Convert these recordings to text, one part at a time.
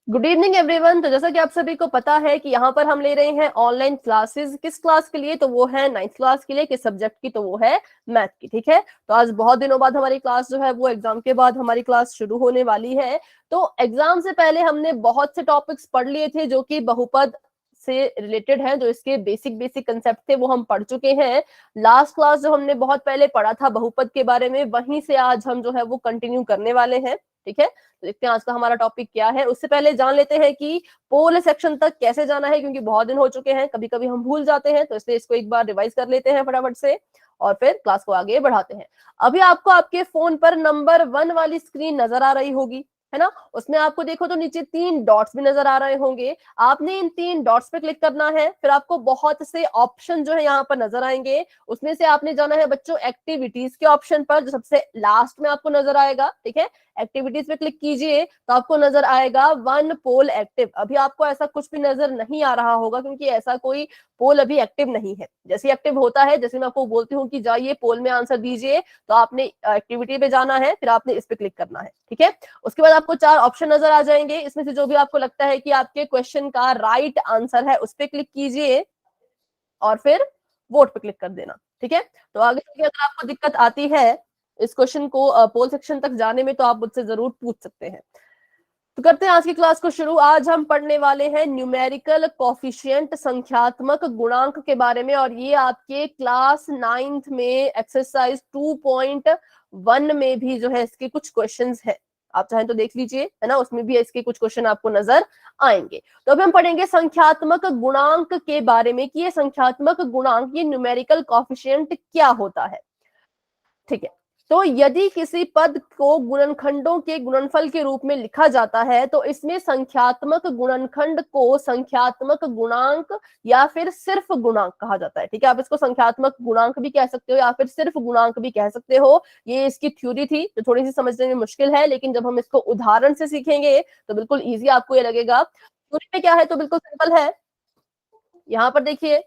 Good evening everyone. तो जैसा कि आप सभी को पता है कि यहाँ पर हम ले रहे हैं ऑनलाइन क्लासेस। किस क्लास के लिए? तो वो है 9th क्लास के लिए। किस सब्जेक्ट की? तो वो है मैथ की। ठीक है, तो आज बहुत दिनों बाद हमारी क्लास जो है वो एग्जाम के बाद हमारी क्लास शुरू होने वाली है। तो एग्जाम से पहले हमने बहुत से टॉपिक्स पढ़ लिए थे जो कि बहुपद से रिलेटेड है, जो इसके बेसिक बेसिक कंसेप्ट थे वो हम पढ़ चुके हैं। लास्ट क्लास जो हमने बहुत पहले पढ़ा था बहुपद के बारे में, वहीं से आज हम जो है वो कंटिन्यू करने वाले हैं। ठीक है, तो देखते हैं आज का हमारा टॉपिक क्या है। उससे पहले जान लेते हैं कि पोल सेक्शन तक कैसे जाना है, क्योंकि बहुत दिन हो चुके हैं, कभी कभी हम भूल जाते हैं, तो इसलिए इसको एक बार रिवाइज कर लेते हैं फटाफट से और फिर क्लास को आगे बढ़ाते हैं। अभी आपको आपके फोन पर नंबर 1 वाली स्क्रीन नजर आ रही होगी, है ना। उसमें आपको देखो तो नीचे 3 डॉट्स भी नजर आ रहे होंगे। आपने इन 3 डॉट्स पे क्लिक करना है, फिर आपको बहुत से ऑप्शन जो है यहाँ पर नजर आएंगे। उसमें से आपने जाना है बच्चों एक्टिविटीज के ऑप्शन पर, जो सबसे लास्ट में आपको नजर आएगा। ठीक है, एक्टिविटीज पे क्लिक कीजिए तो आपको नजर आएगा 1 पोल एक्टिव। अभी आपको ऐसा कुछ भी नजर नहीं आ रहा होगा, क्योंकि ऐसा कोई पोल अभी एक्टिव नहीं है। जैसे एक्टिव होता है, जैसे मैं आपको बोलती हूँ कि जाइए पोल में आंसर दीजिए, तो आपने एक्टिविटी पे जाना है, फिर आपने इस पे क्लिक करना है। ठीक है, उसके बाद आपको 4 ऑप्शन नजर आ जाएंगे। इसमें से जो भी आपको लगता है कि आपके क्वेश्चन का राइट आंसर है, उस पर क्लिक कीजिए और फिर वोट पे क्लिक कर देना। ठीक है, तो आगे अगर आपको दिक्कत आती है इस क्वेश्चन को पोल सेक्शन तक जाने में, तो आप मुझसे जरूर पूछ सकते हैं। तो करते हैं आज की क्लास को शुरू। आज हम पढ़ने वाले हैं न्यूमेरिकल कोफिशिएंट, संख्यात्मक गुणांक के बारे में, और ये आपके क्लास 9th में एक्सरसाइज 2.1 में भी जो है इसके कुछ क्वेश्चंस हैं। आप चाहें तो देख लीजिए, है ना, उसमें भी इसके कुछ क्वेश्चन आपको नजर आएंगे। तो अभी हम पढ़ेंगे संख्यात्मक गुणांक के बारे में कि ये संख्यात्मक गुणांक, ये न्यूमेरिकल कोफिशिएंट क्या होता है। ठीक है, तो यदि किसी पद को गुणनखंडों के गुणनफल के रूप में लिखा जाता है, तो इसमें संख्यात्मक गुणनखंड को संख्यात्मक गुणांक या फिर सिर्फ गुणांक कहा जाता है। ठीक है, आप इसको संख्यात्मक गुणांक भी कह सकते हो या फिर सिर्फ गुणांक भी कह सकते हो। ये इसकी थ्योरी थी, जो थोड़ी सी समझने में मुश्किल है, लेकिन जब हम इसको उदाहरण से सीखेंगे तो बिल्कुल ईजी आपको ये लगेगा। थ्योरी में क्या है, तो बिल्कुल सिंपल है। यहाँ पर देखिए,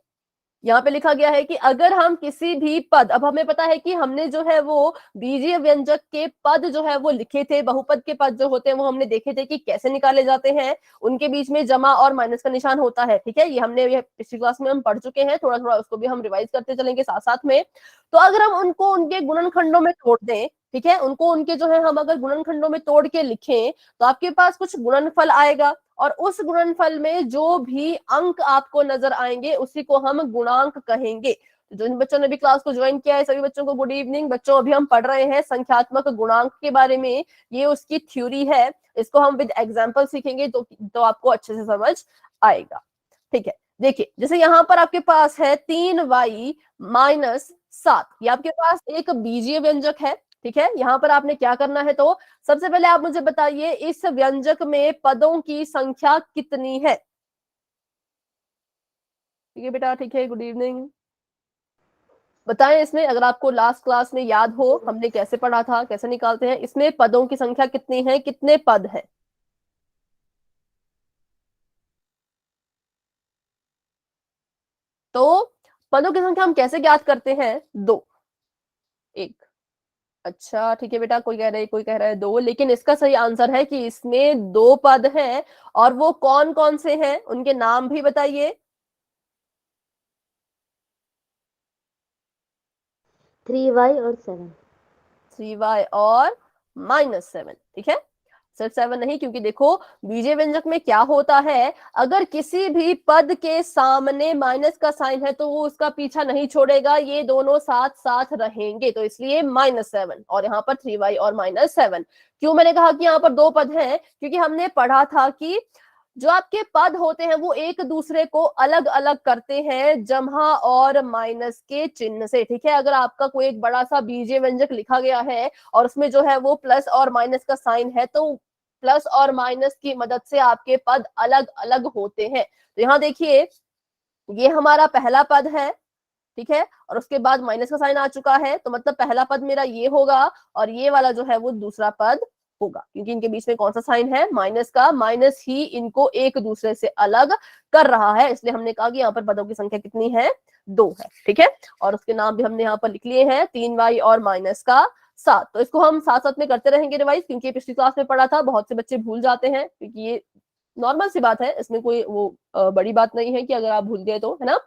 यहाँ पे लिखा गया है कि अगर हम किसी भी पद, अब हमें पता है कि हमने जो है वो बीजीय व्यंजक के पद जो है वो लिखे थे, बहुपद के पद जो होते हैं वो हमने देखे थे कि कैसे निकाले जाते हैं। उनके बीच में जमा और माइनस का निशान होता है। ठीक है, ये हमने पिछली क्लास में हम पढ़ चुके हैं, थोड़ा थोड़ा उसको भी हम रिवाइज करते चलेंगे साथ साथ में। तो अगर हम उनको उनके गुणनखंडों में तोड़ दें, ठीक है, उनको उनके जो है हम अगर गुणनखंडों में तोड़ के लिखें, तो आपके पास कुछ गुणनफल आएगा, और उस गुणनफल में जो भी अंक आपको नजर आएंगे उसी को हम गुणांक कहेंगे। जिन बच्चों ने भी क्लास को ज्वाइन किया है, सभी बच्चों को गुड इवनिंग। बच्चों, अभी हम पढ़ रहे हैं संख्यात्मक गुणांक के बारे में। ये उसकी थ्योरी है, इसको हम विद एग्जांपल सीखेंगे तो आपको अच्छे से समझ आएगा। ठीक है, देखिए जैसे यहाँ पर आपके पास है 3y माइनस 7, ये आपके पास एक बीजीय व्यंजक है। ठीक है, यहाँ पर आपने क्या करना है, तो सबसे पहले आप मुझे बताइए इस व्यंजक में पदों की संख्या कितनी है। ठीक है बेटा, ठीक है, गुड इवनिंग। बताएं इसमें, अगर आपको लास्ट क्लास में याद हो हमने कैसे पढ़ा था, कैसे निकालते हैं, इसमें पदों की संख्या कितनी है, कितने पद है। तो पदों की संख्या हम कैसे ज्ञात करते हैं? 2, 1। अच्छा ठीक है बेटा, कोई कह रहा है, कोई कह रहा है 2, लेकिन इसका सही आंसर है कि इसमें 2 पद हैं। और वो कौन कौन से हैं, उनके नाम भी बताइए। 3y और 7। 3y और -7। ठीक है, सिर्फ 7 नहीं, क्योंकि देखो बीजीय व्यंजक में क्या होता है, अगर किसी भी पद के सामने माइनस का साइन है तो वो उसका पीछा नहीं छोड़ेगा, ये दोनों साथ साथ रहेंगे, तो इसलिए -7 और यहाँ पर 3y और -7। क्यों मैंने कहा कि यहाँ पर 2 पद हैं, क्योंकि हमने पढ़ा था कि जो आपके पद होते हैं वो एक दूसरे को अलग अलग करते हैं जमा और माइनस के चिन्ह से। ठीक है, अगर आपका कोई एक बड़ा सा बीजीय व्यंजक लिखा गया है और उसमें जो है वो प्लस और माइनस का साइन है, तो प्लस और माइनस की मदद से आपके पद अलग अलग होते हैं। तो यहाँ देखिए, ये हमारा पहला पद है। ठीक है, और उसके बाद माइनस का साइन आ चुका है, तो मतलब पहला पद मेरा ये होगा और ये वाला जो है वो दूसरा पद होगा, क्योंकि इनके बीच में कौन सा साइन है, माइनस का। माइनस ही इनको एक दूसरे से अलग कर रहा है, इसलिए हमने कहा कि यहाँ पर पदों की संख्या कितनी है, 2 है। ठीक है, और उसके नाम भी हमने यहाँ पर लिख लिए हैं, 3y और 7। तो इसको हम साथ साथ में करते रहेंगे रिवाइज, क्योंकि ये पिछली क्लास में पढ़ा था, बहुत से बच्चे भूल जाते हैं, क्योंकि ये नॉर्मल सी बात है, इसमें कोई वो बड़ी बात नहीं है कि अगर आप भूल गए तो, है ना।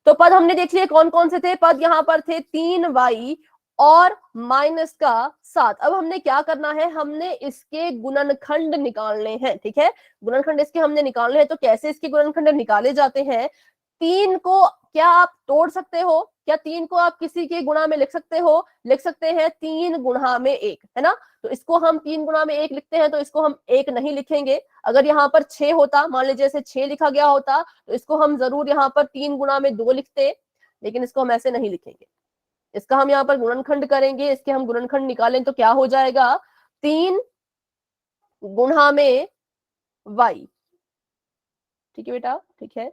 तो पद हमने देख लिए कौन कौन से थे। पद यहाँ पर थे 3y और माइनस का 7। अब हमने क्या करना है, हमने इसके गुणनखंड निकालने हैं, ठीक है। गुणनखंड इसके हमने निकालने हैं। तो कैसे इसके गुणनखंड निकाले जाते हैं? 3 को क्या आप तोड़ सकते हो? क्या 3 को आप किसी के गुणा में लिख सकते हो? लिख सकते हैं 3 गुणा में 1, है ना। तो इसको हम 3 गुणा में 1 लिखते हैं, तो इसको हम 1 नहीं लिखेंगे। अगर यहाँ पर 6 होता, मान लीजिए जैसे 6 लिखा गया होता, तो इसको हम जरूर यहाँ पर 3 गुणा में 2 लिखते, लेकिन इसको हम ऐसे नहीं लिखेंगे। इसका हम यहाँ पर गुणनखंड करेंगे, इसके हम गुणनखंड निकालें तो क्या हो जाएगा, 3 गुणा में y, ठीक है बेटा, ठीक है।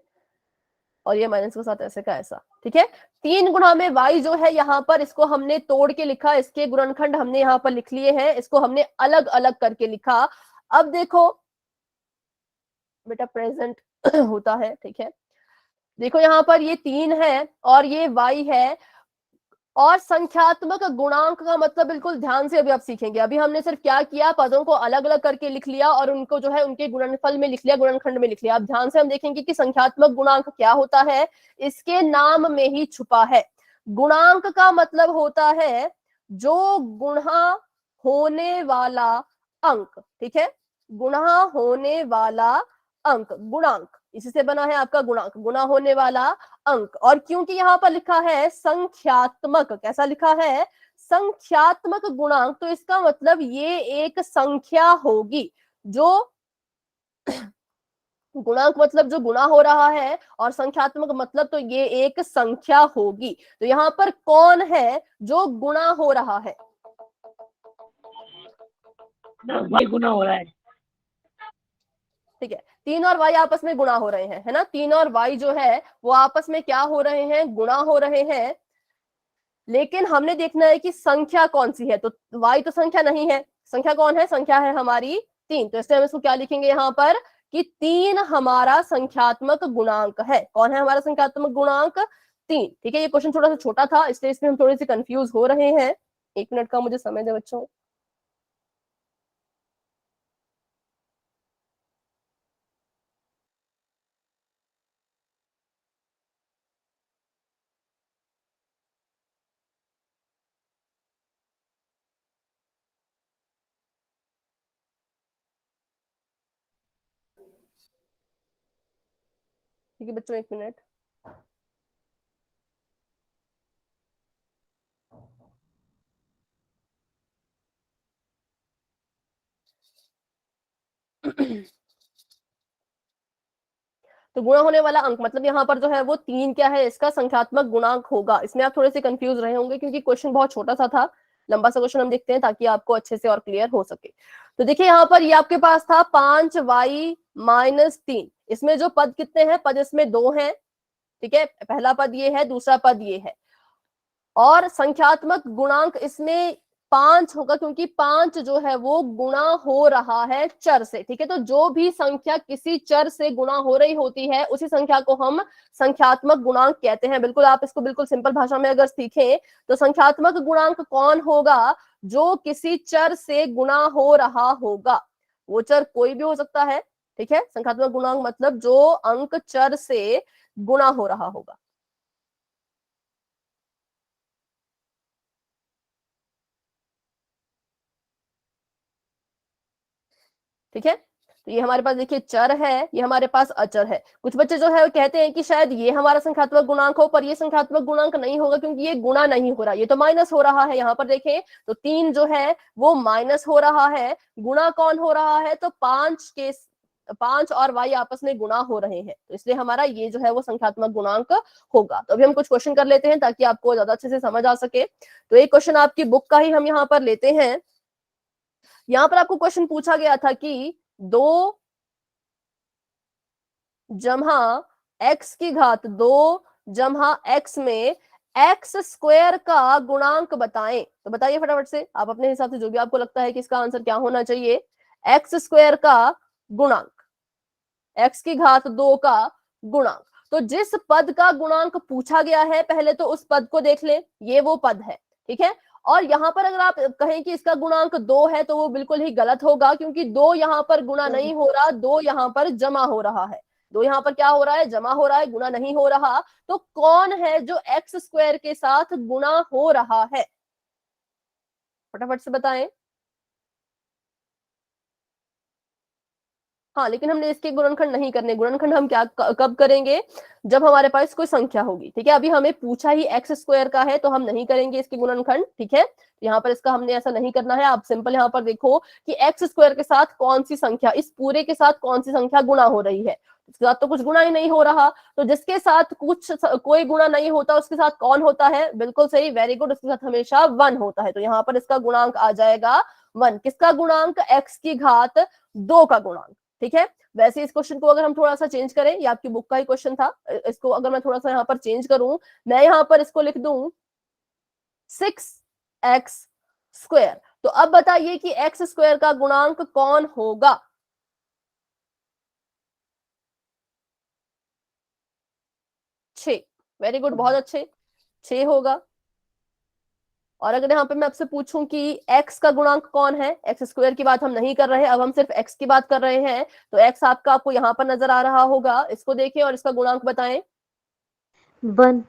और ये माइनस के साथ ऐसे का ऐसा, ठीक है। 3 गुणा में y जो है यहाँ पर, इसको हमने तोड़ के लिखा, इसके गुणनखंड हमने यहाँ पर लिख लिए हैं, इसको हमने अलग अलग करके लिखा। अब देखो बेटा प्रेजेंट होता है, ठीक है। देखो यहाँ पर ये 3 है और ये y है, और संख्यात्मक गुणांक का मतलब बिल्कुल ध्यान से अभी आप सीखेंगे। अभी हमने सिर्फ क्या किया, पदों को अलग अलग करके लिख लिया और उनको जो है उनके गुणनफल में लिख लिया, गुणनखंड में लिख लिया। अब ध्यान से हम देखेंगे कि संख्यात्मक गुणांक क्या होता है, इसके नाम में ही छुपा है। गुणांक का मतलब होता है जो गुणा होने वाला अंक, ठीक है, गुणा होने वाला अंक, गुणांक, इसी से बना है आपका गुणांक, गुणा होने वाला अंक। और क्योंकि यहाँ पर लिखा है संख्यात्मक, कैसा लिखा है, संख्यात्मक गुणांक, तो इसका मतलब ये एक संख्या होगी। जो गुणांक मतलब जो गुणा हो रहा है, और संख्यात्मक मतलब तो ये एक संख्या होगी। तो यहाँ पर कौन है जो गुणा हो रहा है? y गुना हो रहा है, ठीक है, 3 और y आपस में गुणा हो रहे हैं, है ना। 3 और y जो है वो आपस में क्या हो रहे हैं, गुणा हो रहे हैं। लेकिन हमने देखना है कि संख्या कौन सी है। तो y तो संख्या नहीं है, संख्या कौन है, संख्या है हमारी 3। तो इसलिए हम इसको क्या लिखेंगे यहाँ पर कि 3 हमारा संख्यात्मक गुणांक है। कौन है हमारा संख्यात्मक गुणांक? 3, ठीक है। ये क्वेश्चन थोड़ा सा छोटा था, इसलिए इसमें हम थोड़े से कंफ्यूज हो रहे हैं। 1 मिनट का मुझे समय दे बच्चों। ठीक है बच्चों, 1 मिनट। तो गुणा होने वाला अंक मतलब यहाँ पर जो है वो 3 क्या है, इसका संख्यात्मक गुणांक होगा। इसमें आप थोड़े से कंफ्यूज रहे होंगे क्योंकि क्वेश्चन बहुत छोटा सा था। लंबा सा क्वेश्चन हम देखते हैं ताकि आपको अच्छे से और क्लियर हो सके। तो देखिए यहाँ पर ये आपके पास था 5y माइनस 3। इसमें जो पद कितने हैं, पद इसमें 2 हैं, ठीक है। पहला पद ये है, दूसरा पद ये है। और संख्यात्मक गुणांक इसमें 5 होगा, क्योंकि 5 जो है वो गुणा हो रहा है चर से, ठीक है। तो जो भी संख्या किसी चर से गुणा हो रही होती है, उसी संख्या को हम संख्यात्मक गुणांक कहते हैं। बिल्कुल आप इसको बिल्कुल सिंपल भाषा में अगर सीखें तो संख्यात्मक गुणांक कौन होगा, जो किसी चर से गुणा हो रहा होगा। वो चर कोई भी हो सकता है, ठीक है। संख्यात्मक गुणांक मतलब जो अंक चर से गुणा हो रहा होगा। ठीक है। तो ये हमारे पास देखिए चर है, ये हमारे पास अचर है। कुछ बच्चे जो है वो कहते हैं कि शायद ये हमारा संख्यात्मक गुणांक हो, पर ये संख्यात्मक गुणांक नहीं होगा क्योंकि ये गुणा नहीं हो रहा, ये तो माइनस हो रहा है। यहाँ पर देखें तो 3 जो है वो माइनस हो रहा है, गुणा कौन हो रहा है, तो 5 और y आपस में गुणा हो रहे हैं, तो इसलिए हमारा ये जो है वो संख्यात्मक गुणांक होगा। तो अभी हम कुछ क्वेश्चन कर लेते हैं ताकि आपको ज्यादा अच्छे से समझ आ सके। तो एक क्वेश्चन आपकी बुक का ही हम यहाँ पर लेते हैं। यहाँ पर आपको क्वेश्चन पूछा गया था कि 2 जमा x की घात 2 जमा x में x स्क्वायर का गुणांक बताएं। तो बताइए फटाफट से आप अपने हिसाब से, जो भी आपको लगता है कि इसका आंसर क्या होना चाहिए। x स्क्वायर का गुणांक, x की घात 2 का गुणांक। तो जिस पद का गुणांक पूछा गया है, पहले तो उस पद को देख लें, ये वो पद है, ठीक है। और यहाँ पर अगर आप कहें कि इसका गुणांक 2 है तो वो बिल्कुल ही गलत होगा, क्योंकि 2 यहाँ पर गुणा नहीं हो रहा, 2 यहाँ पर जमा हो रहा है। 2 यहाँ पर क्या हो रहा है, जमा हो रहा है, गुणा नहीं हो रहा। तो कौन है जो एक्स स्क्वायर के साथ गुणा हो रहा है, फटाफट से बताएं। हाँ, लेकिन हमने इसके गुणनखंड नहीं करने। गुणनखंड हम क्या कब करेंगे, जब हमारे पास कोई संख्या होगी, ठीक है। अभी हमें पूछा ही एक्स स्क्वायर का है तो हम नहीं करेंगे इसके गुणनखंड, ठीक है। यहाँ पर इसका हमने ऐसा नहीं करना है। आप सिंपल यहाँ पर देखो कि एक्स स्क्वायर के साथ कौन सी संख्या, इस पूरे के साथ कौन सी संख्या गुणा हो रही है। इसके साथ तो कुछ गुणा ही नहीं हो रहा, तो जिसके साथ कुछ कोई गुणा नहीं होता उसके साथ कौन होता है, बिल्कुल सही, वेरी गुड, उसके साथ हमेशा 1 होता है। तो यहाँ पर इसका गुणांक आ जाएगा 1। किसका गुणांक, एक्स की घात 2 का गुणांक, ठीक है। वैसे इस क्वेश्चन को अगर हम थोड़ा सा चेंज करें, ये आपकी बुक का ही क्वेश्चन था, इसको अगर मैं थोड़ा सा यहाँ पर चेंज करूं, मैं यहाँ पर इसको लिख दूं 6x स्क्वायर। तो अब बताइए कि एक्स स्क्वायर का गुणांक कौन होगा। 6, वेरी गुड, बहुत अच्छे, 6 होगा। और अगर यहाँ पे मैं आपसे पूछूं कि x का गुणांक कौन है, एक्स स्क्वायर की बात हम नहीं कर रहे, अब हम सिर्फ x की बात कर रहे हैं, तो x आपको यहाँ पर नजर आ रहा होगा, इसको देखें और इसका गुणांक बताएं। 1।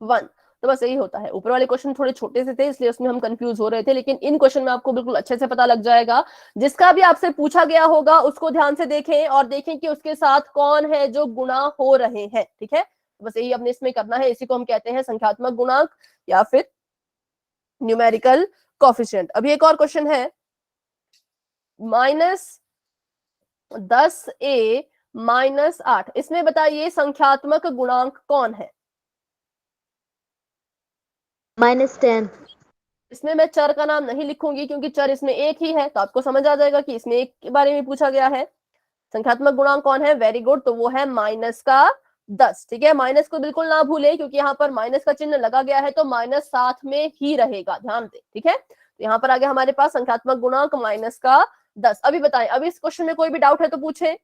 1। तो बस यही होता है। ऊपर वाले क्वेश्चन थोड़े छोटे से थे इसलिए उसमें हम कंफ्यूज हो रहे थे, लेकिन इन क्वेश्चन में आपको बिल्कुल अच्छे से पता लग जाएगा। जिसका भी आपसे पूछा गया होगा उसको ध्यान से देखें और देखें कि उसके साथ कौन है जो गुणा हो रहे हैं, ठीक है। बस यही अपने इसमें करना है, इसी को हम कहते हैं संख्यात्मक गुणांक या फिर न्यूमेरिकल कोफिशिएंट। अभी एक और क्वेश्चन है, -10a -8, इसमें बताइए संख्यात्मक गुणांक कौन है। -10। इसमें मैं चर का नाम नहीं लिखूंगी क्योंकि चर इसमें एक ही है, तो आपको समझ आ जाएगा कि इसमें एक के बारे में पूछा गया है। संख्यात्मक गुणांक कौन है, वेरी गुड, तो वो है -10, ठीक है। माइनस को बिल्कुल ना भूले क्योंकि यहाँ पर माइनस का चिन्ह लगा गया है, तो माइनस साथ में ही रहेगा, ध्यान दे, ठीक है। तो यहाँ पर आगे हमारे पास संख्यात्मक गुणांक -10। अभी बताएं, अभी इस क्वेश्चन में कोई भी डाउट है तो पूछे।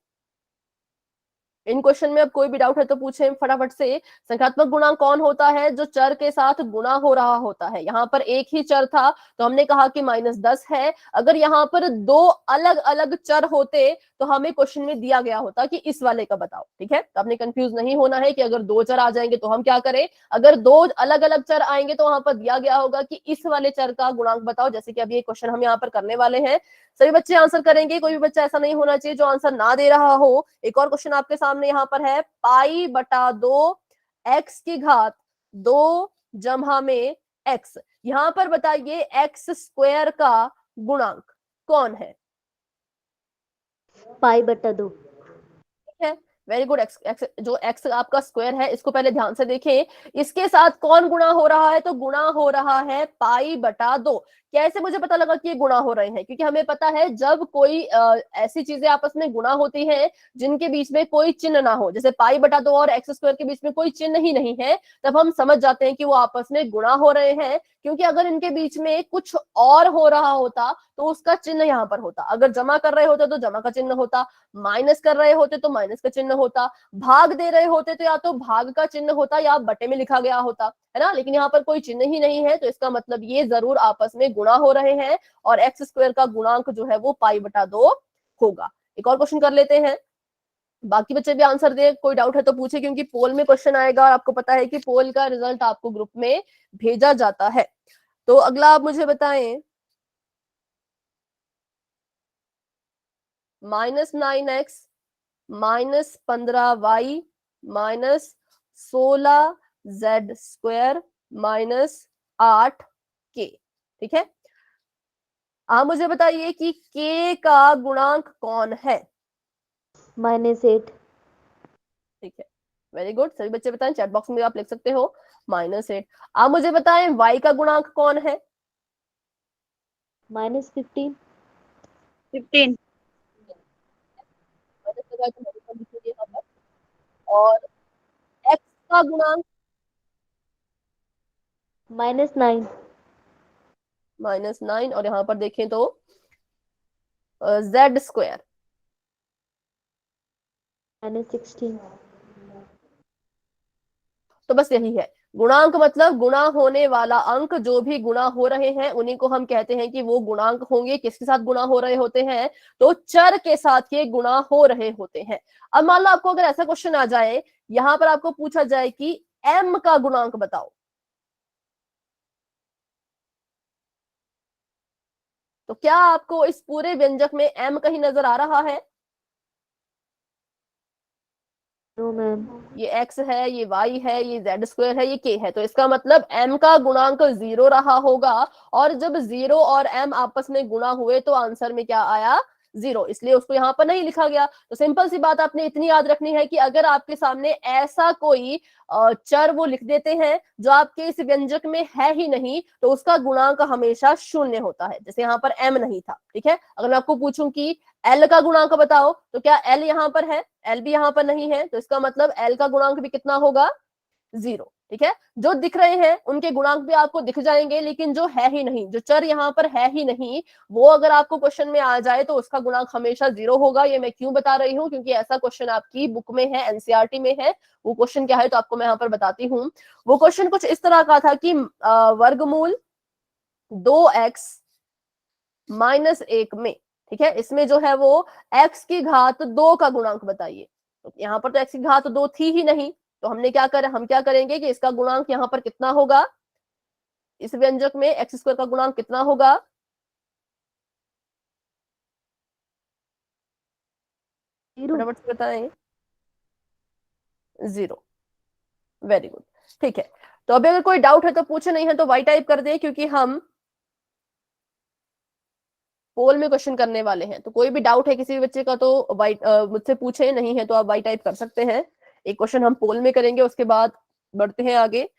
इन क्वेश्चन में अब कोई भी डाउट है तो पूछे फटाफट से। संख्यात्मक गुणांक कौन होता है, जो चर के साथ गुणा हो रहा होता है। यहाँ पर एक ही चर था तो हमने कहा कि -10 है। अगर यहाँ पर 2 अलग अलग चर होते तो हमें क्वेश्चन में दिया गया होता कि इस वाले का बताओ, ठीक है। तो आपने कंफ्यूज नहीं होना है कि अगर 2 चर आ जाएंगे तो हम क्या करें। अगर 2 अलग अलग चर आएंगे तो वहां पर दिया गया होगा कि इस वाले चर का गुणांक बताओ, जैसे कि अभी ये क्वेश्चन हम यहाँ पर करने वाले हैं। सभी बच्चे आंसर करेंगे, कोई भी बच्चा ऐसा नहीं होना चाहिए जो आंसर ना दे रहा हो। एक और क्वेश्चन आपके सामने यहाँ पर है, π/2 x की घात 2 जमा में x। यहाँ पर बताइए एक्स स्क्वायर का गुणांक कौन है। π/2। ठीक है, वेरी गुड। जो x आपका स्क्वायर है इसको पहले ध्यान से देखें, इसके साथ कौन गुणा हो रहा है, तो गुणा हो रहा है π/2। कैसे मुझे पता लगा कि ये गुणा हो रहे हैं, क्योंकि हमें पता है जब कोई ऐसी चीजें आपस में गुणा होती हैं जिनके बीच में कोई चिन्ह ना हो, जैसे π/2 और एक्स स्क्वायर के बीच में कोई चिन्ह ही नहीं है, तब हम समझ जाते हैं कि वो आपस में गुणा हो रहे हैं। क्योंकि अगर इनके बीच में कुछ और हो रहा होता तो उसका चिन्ह यहाँ पर होता, अगर जमा कर रहे होते तो जमा का चिन्ह होता, माइनस कर रहे होते तो माइनस का चिन्ह होता, भाग दे रहे होते तो या तो भाग का चिन्ह होता या बटे में लिखा गया होता, है ना। लेकिन यहाँ पर कोई चिन्ह ही नहीं है, तो इसका मतलब ये जरूर आपस में गुणा हो रहे हैं और एक्स स्क्वायर का गुणांक जो है वो π/2 होगा। एक और क्वेश्चन कर लेते हैं, बाकी बच्चे भी आंसर दे, कोई डाउट है तो पूछे, क्योंकि पोल में क्वेश्चन आएगा और आपको पता है कि पोल का रिजल्ट आपको ग्रुप में भेजा जाता है। तो अगला आप मुझे बताएं, -9x -15y -16z² -8k, ठीक है। आप मुझे बताइए कि k का गुणांक कौन है। -8। ठीक है, वेरी गुड, सभी बच्चे बताएं, चैट बॉक्स में आप लिख सकते हो -8। आप मुझे बताएं y का गुणांक कौन है। -15। 15। और x का गुणांक -9। -9, और यहाँ पर देखें तो z²। -16। तो बस यही है, गुणांक मतलब गुणा होने वाला अंक, जो भी गुणा हो रहे हैं उन्हीं को हम कहते हैं कि वो गुणांक होंगे। किसके साथ गुणा हो रहे होते हैं? तो चर के साथ ये गुणा हो रहे होते हैं। अब मान लो आपको अगर ऐसा क्वेश्चन आ जाए, यहां पर आपको पूछा जाए कि m का गुणांक बताओ, तो क्या आपको इस पूरे व्यंजक में m कहीं नजर आ रहा है? No ma'am. ये x है, ये y है, ये z² है, ये k है, तो इसका मतलब m का गुणांक 0 रहा होगा। और जब 0 और m आपस में गुणा हुए तो आंसर में क्या आया? 0, इसलिए उसको यहाँ पर नहीं लिखा गया। तो सिंपल सी बात आपने इतनी याद रखनी है कि अगर आपके सामने ऐसा कोई चर वो लिख देते हैं जो आपके इस व्यंजक में है ही नहीं, तो उसका गुणांक हमेशा शून्य होता है। जैसे यहाँ पर m नहीं था, ठीक है। अगर मैं आपको पूछूं कि l का गुणांक बताओ, तो क्या l यहाँ पर है? l भी यहाँ पर नहीं है, तो इसका मतलब l का गुणांक भी कितना होगा? 0, ठीक है। जो दिख रहे हैं उनके गुणांक भी आपको दिख जाएंगे, लेकिन जो है ही नहीं, जो चर यहाँ पर है ही नहीं, वो अगर आपको क्वेश्चन में आ जाए तो उसका गुणांक हमेशा 0 होगा। ये मैं क्यों बता रही हूँ? क्योंकि ऐसा क्वेश्चन आपकी बुक में है, एनसीईआरटी में है। वो क्वेश्चन क्या है तो आपको मैं यहाँ पर बताती हूँ। वो क्वेश्चन कुछ इस तरह का था कि वर्गमूल 2x माइनस 1 में, ठीक है, इसमें जो है वो x की घात 2 का गुणांक बताइए। तो यहाँ पर तो x की घात 2 थी ही नहीं, तो हम क्या करेंगे कि इसका गुणांक यहाँ पर कितना होगा? इस व्यंजक में x² का गुणांक कितना होगा? 0। फटाफट से बताएं। 0। वेरी गुड, ठीक है। तो अभी अगर कोई डाउट है तो पूछे, नहीं है तो वाई टाइप कर दे, क्योंकि हम पोल में क्वेश्चन करने वाले हैं। तो कोई भी डाउट है किसी भी बच्चे का तो वाई मुझसे पूछे, नहीं है तो आप वाई टाइप कर सकते हैं। एक क्वेश्चन हम पोल में करेंगे, उसके बाद बढ़ते हैं आगे।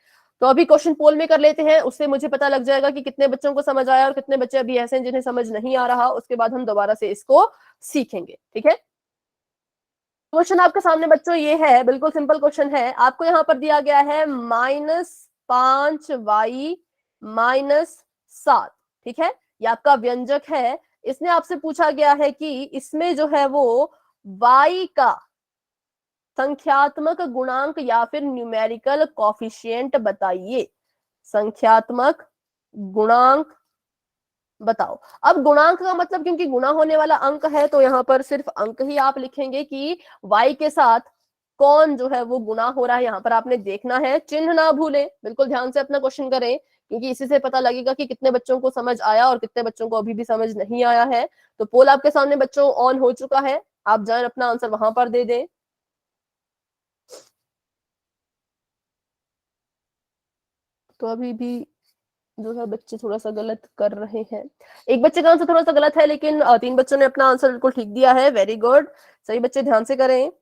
तो अभी क्वेश्चन पोल में कर लेते हैं, उससे मुझे पता लग जाएगा कि कितने बच्चों को समझ आया और कितने बच्चे अभी ऐसे हैं जिन्हें समझ नहीं आ रहा। उसके बाद हम दोबारा से इसको सीखेंगे, ठीक है। क्वेश्चन आपके सामने बच्चों ये है, बिल्कुल सिंपल क्वेश्चन है। आपको यहाँ पर दिया गया है -5y -7, ठीक है। ये आपका व्यंजक है। इसमें आपसे पूछा गया है कि इसमें जो है वो y का संख्यात्मक गुणांक या फिर न्यूमेरिकल कॉफिशिएंट बताइए। संख्यात्मक गुणांक बताओ। अब गुणांक का मतलब, क्योंकि गुणा होने वाला अंक है, तो यहाँ पर सिर्फ अंक ही आप लिखेंगे कि y के साथ कौन जो है वो गुणा हो रहा है। यहाँ पर आपने देखना है, चिन्ह ना भूलें, बिल्कुल ध्यान से अपना क्वेश्चन करें, क्योंकि इसी से पता लगेगा कि कितने बच्चों को समझ आया और कितने बच्चों को अभी भी समझ नहीं आया है। तो पोल आपके सामने बच्चों ऑन हो चुका है, आप जाए अपना आंसर वहां पर दे दें। तो अभी भी जो है बच्चे थोड़ा सा गलत कर रहे हैं। एक बच्चे का आंसर थोड़ा सा गलत है, लेकिन 3 बच्चों ने अपना आंसर बिल्कुल ठीक दिया है। वेरी गुड, सही बच्चे ध्यान से करें।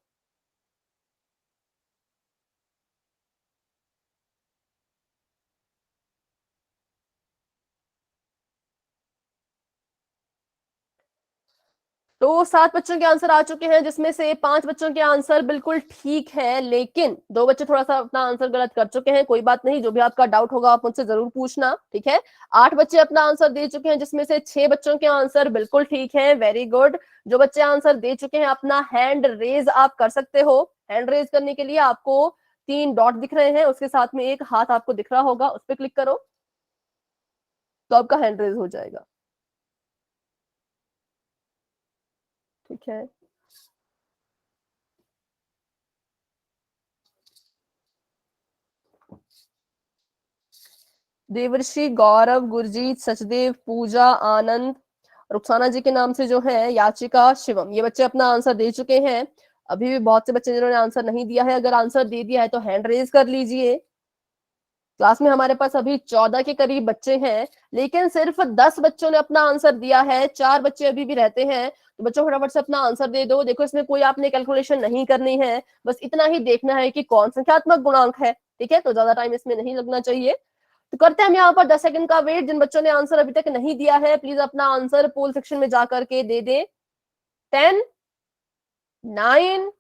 तो 7 बच्चों के आंसर आ चुके हैं, जिसमें से 5 बच्चों के आंसर बिल्कुल ठीक है, लेकिन 2 बच्चे थोड़ा सा अपना आंसर गलत कर चुके हैं। कोई बात नहीं, जो भी आपका डाउट होगा आप मुझसे जरूर पूछना, ठीक है। 8 बच्चे अपना आंसर दे चुके हैं, जिसमें से 6 बच्चों के आंसर बिल्कुल ठीक है। Very good. जो बच्चे आंसर दे चुके हैं अपना हैंड रेज आप कर सकते हो। हैंड रेज करने के लिए आपको 3 डॉट दिख रहे हैं, उसके साथ में एक हाथ आपको दिख रहा होगा, उस पर क्लिक करो तो आपका हैंड रेज हो जाएगा, ठीक है। देवर्षि, गौरव, गुरजीत, सचदेव, पूजा, आनंद, रुखसाना जी के नाम से जो है याचिका, शिवम, ये बच्चे अपना आंसर दे चुके हैं। अभी भी बहुत से बच्चे जिन्होंने आंसर नहीं दिया है, अगर आंसर दे दिया है तो हैंड रेज कर लीजिए। क्लास में हमारे पास अभी 14 के करीब बच्चे हैं, लेकिन सिर्फ 10 बच्चों ने अपना आंसर दिया है। 4 बच्चे अभी भी रहते हैं, तो बच्चों फटाफट से अपना आंसर दे दो। देखो इसमें कोई आपने कैलकुलेशन नहीं करनी है, बस इतना ही देखना है कि कौन संख्यात्मक गुणांक है, ठीक है। तो ज्यादा टाइम इसमें नहीं लगना चाहिए। तो करते हैं हम यहाँ पर 10 सेकंड का वेट। जिन बच्चों ने आंसर अभी तक नहीं दिया है, प्लीज अपना आंसर पोल सेक्शन में जाकर के दे दें। 10, 9,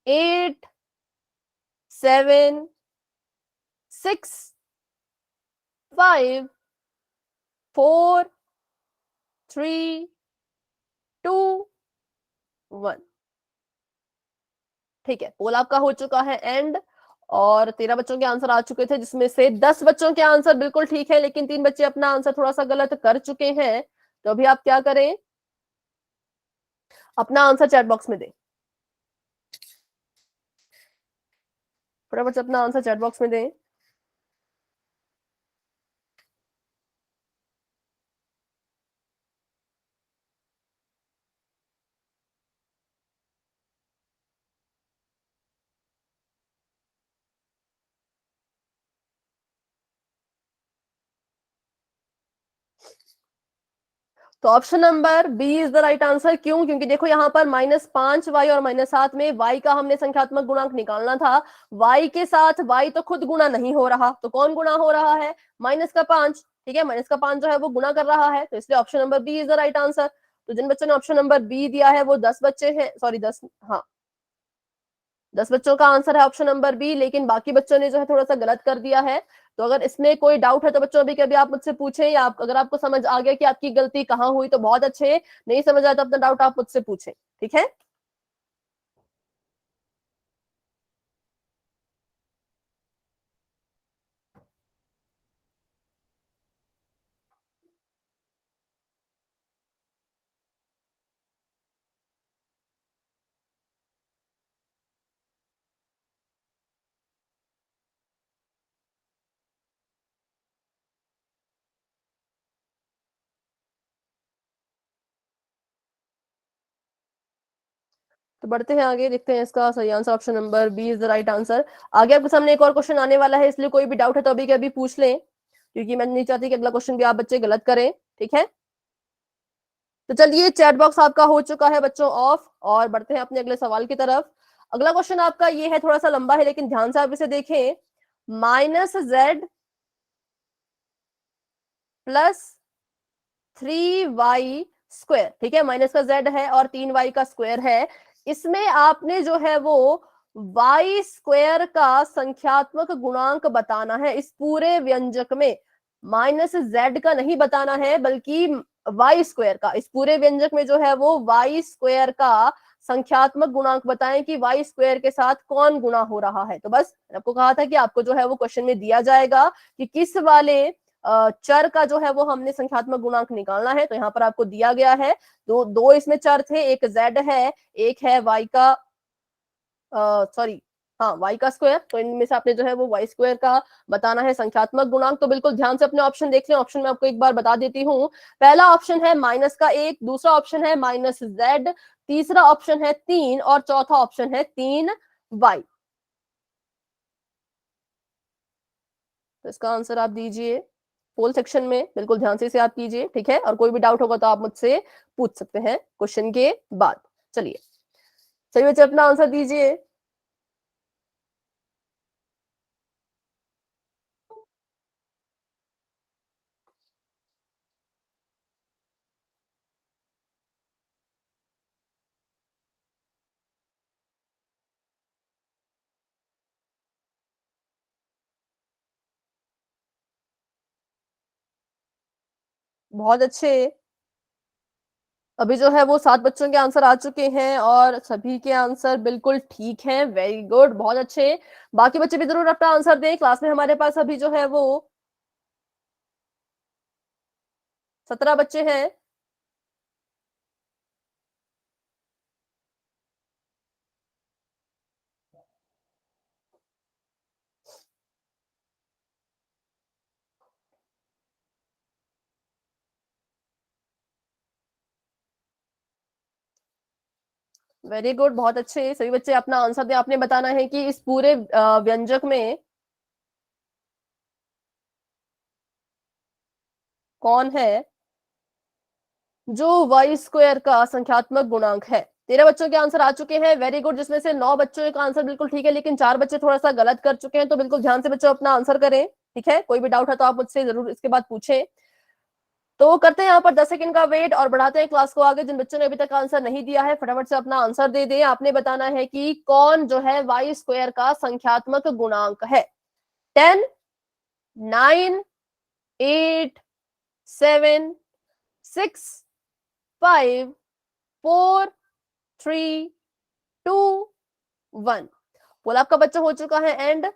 8, 7, 6, 5, 4, 3, 2, 1, ठीक है। पोल आपका हो चुका है एंड, और 13 बच्चों के आंसर आ चुके थे, जिसमें से 10 बच्चों के आंसर बिल्कुल ठीक है, लेकिन 3 बच्चे अपना आंसर थोड़ा सा गलत कर चुके हैं। तो अभी आप क्या करें, अपना आंसर चैट बॉक्स में दें, फटाफट से अपना आंसर चैट बॉक्स में दें। तो option number B is the right answer. क्यों? क्योंकि देखो यहाँ पर -5y और -7 में y का हमने संख्यात्मक गुणांक निकालना था। y के साथ y तो खुद गुणा नहीं हो रहा, तो कौन गुणा हो रहा है? -5। ठीक है, -5 जो है वो गुणा कर रहा है, तो इसलिए option number B is the right answer. तो जिन बच्चों ने ऑप्शन नंबर बी दिया है वो 10 बच्चे हैं, सॉरी 10, हाँ 10 बच्चों का आंसर है ऑप्शन नंबर बी, लेकिन बाकी बच्चों ने जो है थोड़ा सा गलत कर दिया है। तो अगर इसमें कोई डाउट है तो बच्चों अभी कभी आप मुझसे पूछें, या अगर आपको समझ आ गया कि आपकी गलती कहाँ हुई तो बहुत अच्छे, नहीं समझ आया तो अपना डाउट आप मुझसे पूछें, ठीक है। तो बढ़ते हैं आगे, देखते हैं इसका सही answer option number B is the right answer. आगे आपके सामने एक और क्वेश्चन आने वाला है, इसलिए कोई भी डाउट है तो अभी के अभी पूछ लें, क्योंकि मैं नहीं चाहती कि अगला क्वेश्चन भी आप बच्चे गलत करें, ठीक है। तो चलिए, चैट बॉक्स आपका हो चुका है बच्चों ऑफ, और बढ़ते हैं अपने अगले सवाल की तरफ। अगला क्वेश्चन आपका ये है, थोड़ा सा लंबा है लेकिन ध्यान से आप इसे देखें। -z प्लस 3y², ठीक है, माइनस का z है और 3y का स्क्वायर है। इसमें आपने जो है वो y² का संख्यात्मक गुणांक बताना है इस पूरे व्यंजक में। -z का नहीं बताना है, बल्कि y² का, इस पूरे व्यंजक में जो है वो y² का संख्यात्मक गुणांक बताएं कि y² के साथ कौन गुणा हो रहा है। तो बस आपको कहा था कि आपको जो है वो क्वेश्चन में दिया जाएगा कि किस वाले चर का जो है वो हमने संख्यात्मक गुणांक निकालना है। तो यहाँ पर आपको दिया गया है, दो इसमें चर थे, एक z है, एक है y का, सॉरी हाँ y का स्क्वायर। तो इनमें से आपने जो है वो y² का बताना है संख्यात्मक गुणांक। तो बिल्कुल ध्यान से अपने ऑप्शन देख लें, ऑप्शन में आपको एक बार बता देती हूँ। पहला ऑप्शन है -1, दूसरा ऑप्शन है -z, तीसरा ऑप्शन है 3 और चौथा ऑप्शन है 3y। तो इसका आंसर आप दीजिए पोल सेक्शन में, बिल्कुल ध्यान से इसे आप कीजिए, ठीक है। और कोई भी डाउट होगा तो आप मुझसे पूछ सकते हैं क्वेश्चन के बाद। चलिए, सही बच्चे अपना आंसर दीजिए। बहुत अच्छे, अभी जो है वो 7 बच्चों के आंसर आ चुके हैं और सभी के आंसर बिल्कुल ठीक हैं। वेरी गुड, बहुत अच्छे। बाकी बच्चे भी जरूर अपना आंसर दें। क्लास में हमारे पास अभी जो है वो 17 बच्चे हैं। वेरी गुड, बहुत अच्छे, सभी बच्चे अपना आंसर दें। आपने बताना है कि इस पूरे व्यंजक में कौन है जो y² का संख्यात्मक गुणांक है। 13 बच्चों के आंसर आ चुके हैं, वेरी गुड, जिसमें से 9 बच्चों का आंसर बिल्कुल ठीक है, लेकिन 4 बच्चे थोड़ा सा गलत कर चुके हैं। तो बिल्कुल ध्यान से बच्चों अपना आंसर करें, ठीक है। कोई भी डाउट है तो आप मुझसे जरूर इसके बाद पूछें। तो करते हैं यहाँ पर 10 सेकंड का वेट और बढ़ाते हैं क्लास को आगे। जिन बच्चों ने अभी तक आंसर नहीं दिया है फटाफट से अपना आंसर दे दें। आपने बताना है कि कौन जो है y² का संख्यात्मक गुणांक है। 10, 9, 8, 7, 6, 5, 4, 3, 2, 1। पोल आपका बच्चा हो चुका है एंड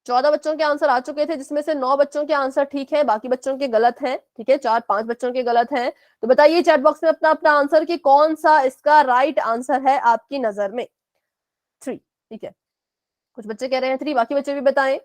14 बच्चों के आंसर आ चुके थे, जिसमें से 9 बच्चों के आंसर ठीक है, बाकी बच्चों के गलत हैं। ठीक है, 4-5 बच्चों के गलत हैं। तो बताइए चैट बॉक्स में अपना अपना आंसर कि कौन सा इसका राइट आंसर है आपकी नजर में। 3। ठीक है, कुछ बच्चे कह रहे हैं 3, बाकी बच्चे भी बताएं।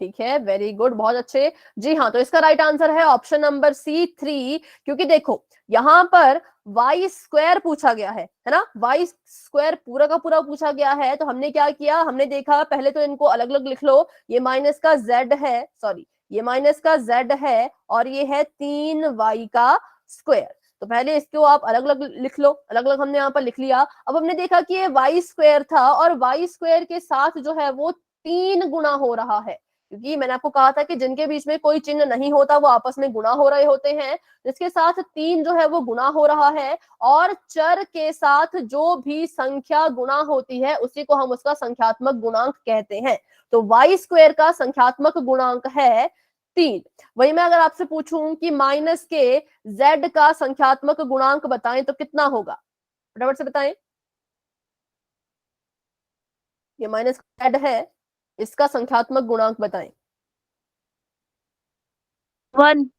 ठीक है, वेरी गुड, बहुत अच्छे। जी हाँ, तो इसका राइट आंसर है ऑप्शन नंबर सी 3, क्योंकि देखो यहाँ पर वाई स्क्वायर पूछा गया है ना, वाई स्क्वायर पूरा का पूरा पूछा गया है। तो हमने क्या किया, हमने देखा पहले तो इनको अलग अलग लिख लो। ये माइनस का जेड है, सॉरी ये माइनस का जेड है और ये है 3y का स्क्वायर। तो पहले इसको आप अलग अलग लिख लो, अलग अलग हमने यहाँ पर लिख लिया। अब हमने देखा कि ये वाई स्क्वायर था और वाई स्क्वायर के साथ जो है वो 3 गुना हो रहा है, क्योंकि मैंने आपको कहा था कि जिनके बीच में कोई चिन्ह नहीं होता वो आपस में गुणा हो रहे होते हैं। इसके साथ 3 जो है वो गुणा हो रहा है, और चर के साथ जो भी संख्या गुणा होती है उसी को हम उसका संख्यात्मक गुणांक कहते हैं। तो वाई स्क्वायर का संख्यात्मक गुणांक है 3। वही मैं अगर आपसे पूछूं कि माइनस के जेड का संख्यात्मक गुणांक बताएं तो कितना होगा, फटाफट से बताएं। ये माइनस जेड है, इसका संख्यात्मक गुणांक बताएं। 1।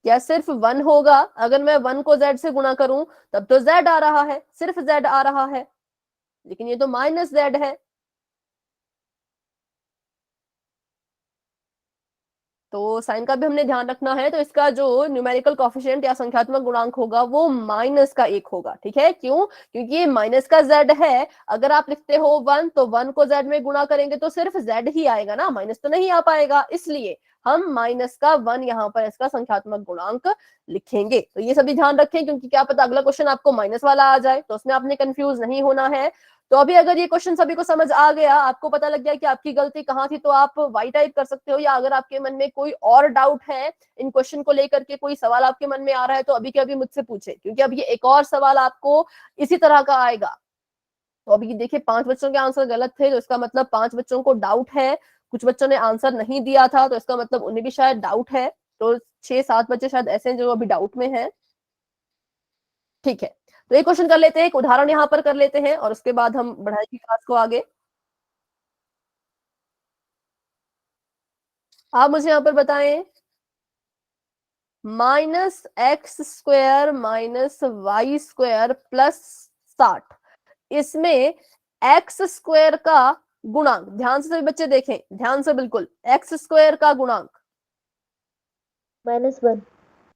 क्या सिर्फ 1 होगा? अगर मैं 1 को z से गुणा करूं तब तो z आ रहा है, सिर्फ z आ रहा है, लेकिन ये तो माइनस z है। तो साइन का भी हमने ध्यान रखना है। तो इसका जो न्यूमेरिकल कोफिशिएंट या संख्यात्मक गुणांक होगा वो माइनस का 1 होगा। ठीक है, क्यों? क्योंकि ये माइनस का z है। अगर आप लिखते हो 1 तो 1 को z में गुणा करेंगे तो सिर्फ z ही आएगा ना, माइनस तो नहीं आ पाएगा, इसलिए हम माइनस का 1 यहाँ पर इसका संख्यात्मक गुणांक लिखेंगे। तो ये सभी ध्यान रखें, क्योंकि क्या पता अगला क्वेश्चन आपको माइनस वाला आ जाए, तो उसमें आपने कंफ्यूज नहीं होना है। तो अभी अगर ये क्वेश्चन सभी को समझ आ गया, आपको पता लग गया कि आपकी गलती कहाँ थी, तो आप वाई टाइप कर सकते हो। या अगर आपके मन में कोई और डाउट है इन क्वेश्चन को लेकर के, कोई सवाल आपके मन में आ रहा है, तो अभी के अभी मुझसे पूछे, क्योंकि अब ये एक और सवाल आपको इसी तरह का आएगा। तो अभी देखिए 5 बच्चों के आंसर गलत थे, तो इसका मतलब 5 बच्चों को डाउट है। कुछ बच्चों ने आंसर नहीं दिया था, तो इसका मतलब उन्हें भी शायद डाउट है। तो 6-7 बच्चे शायद ऐसे हैं जो अभी डाउट में हैं। ठीक है, तो एक क्वेश्चन कर लेते हैं, एक उदाहरण यहाँ पर कर लेते हैं, और उसके बाद हम बढ़ाएंगे क्लास को आगे। आप मुझे यहाँ पर बताएं, -x² -y² +60, इसमें x² का गुणांक, ध्यान से सभी बच्चे देखें, ध्यान से बिल्कुल, x² का गुणांक -1।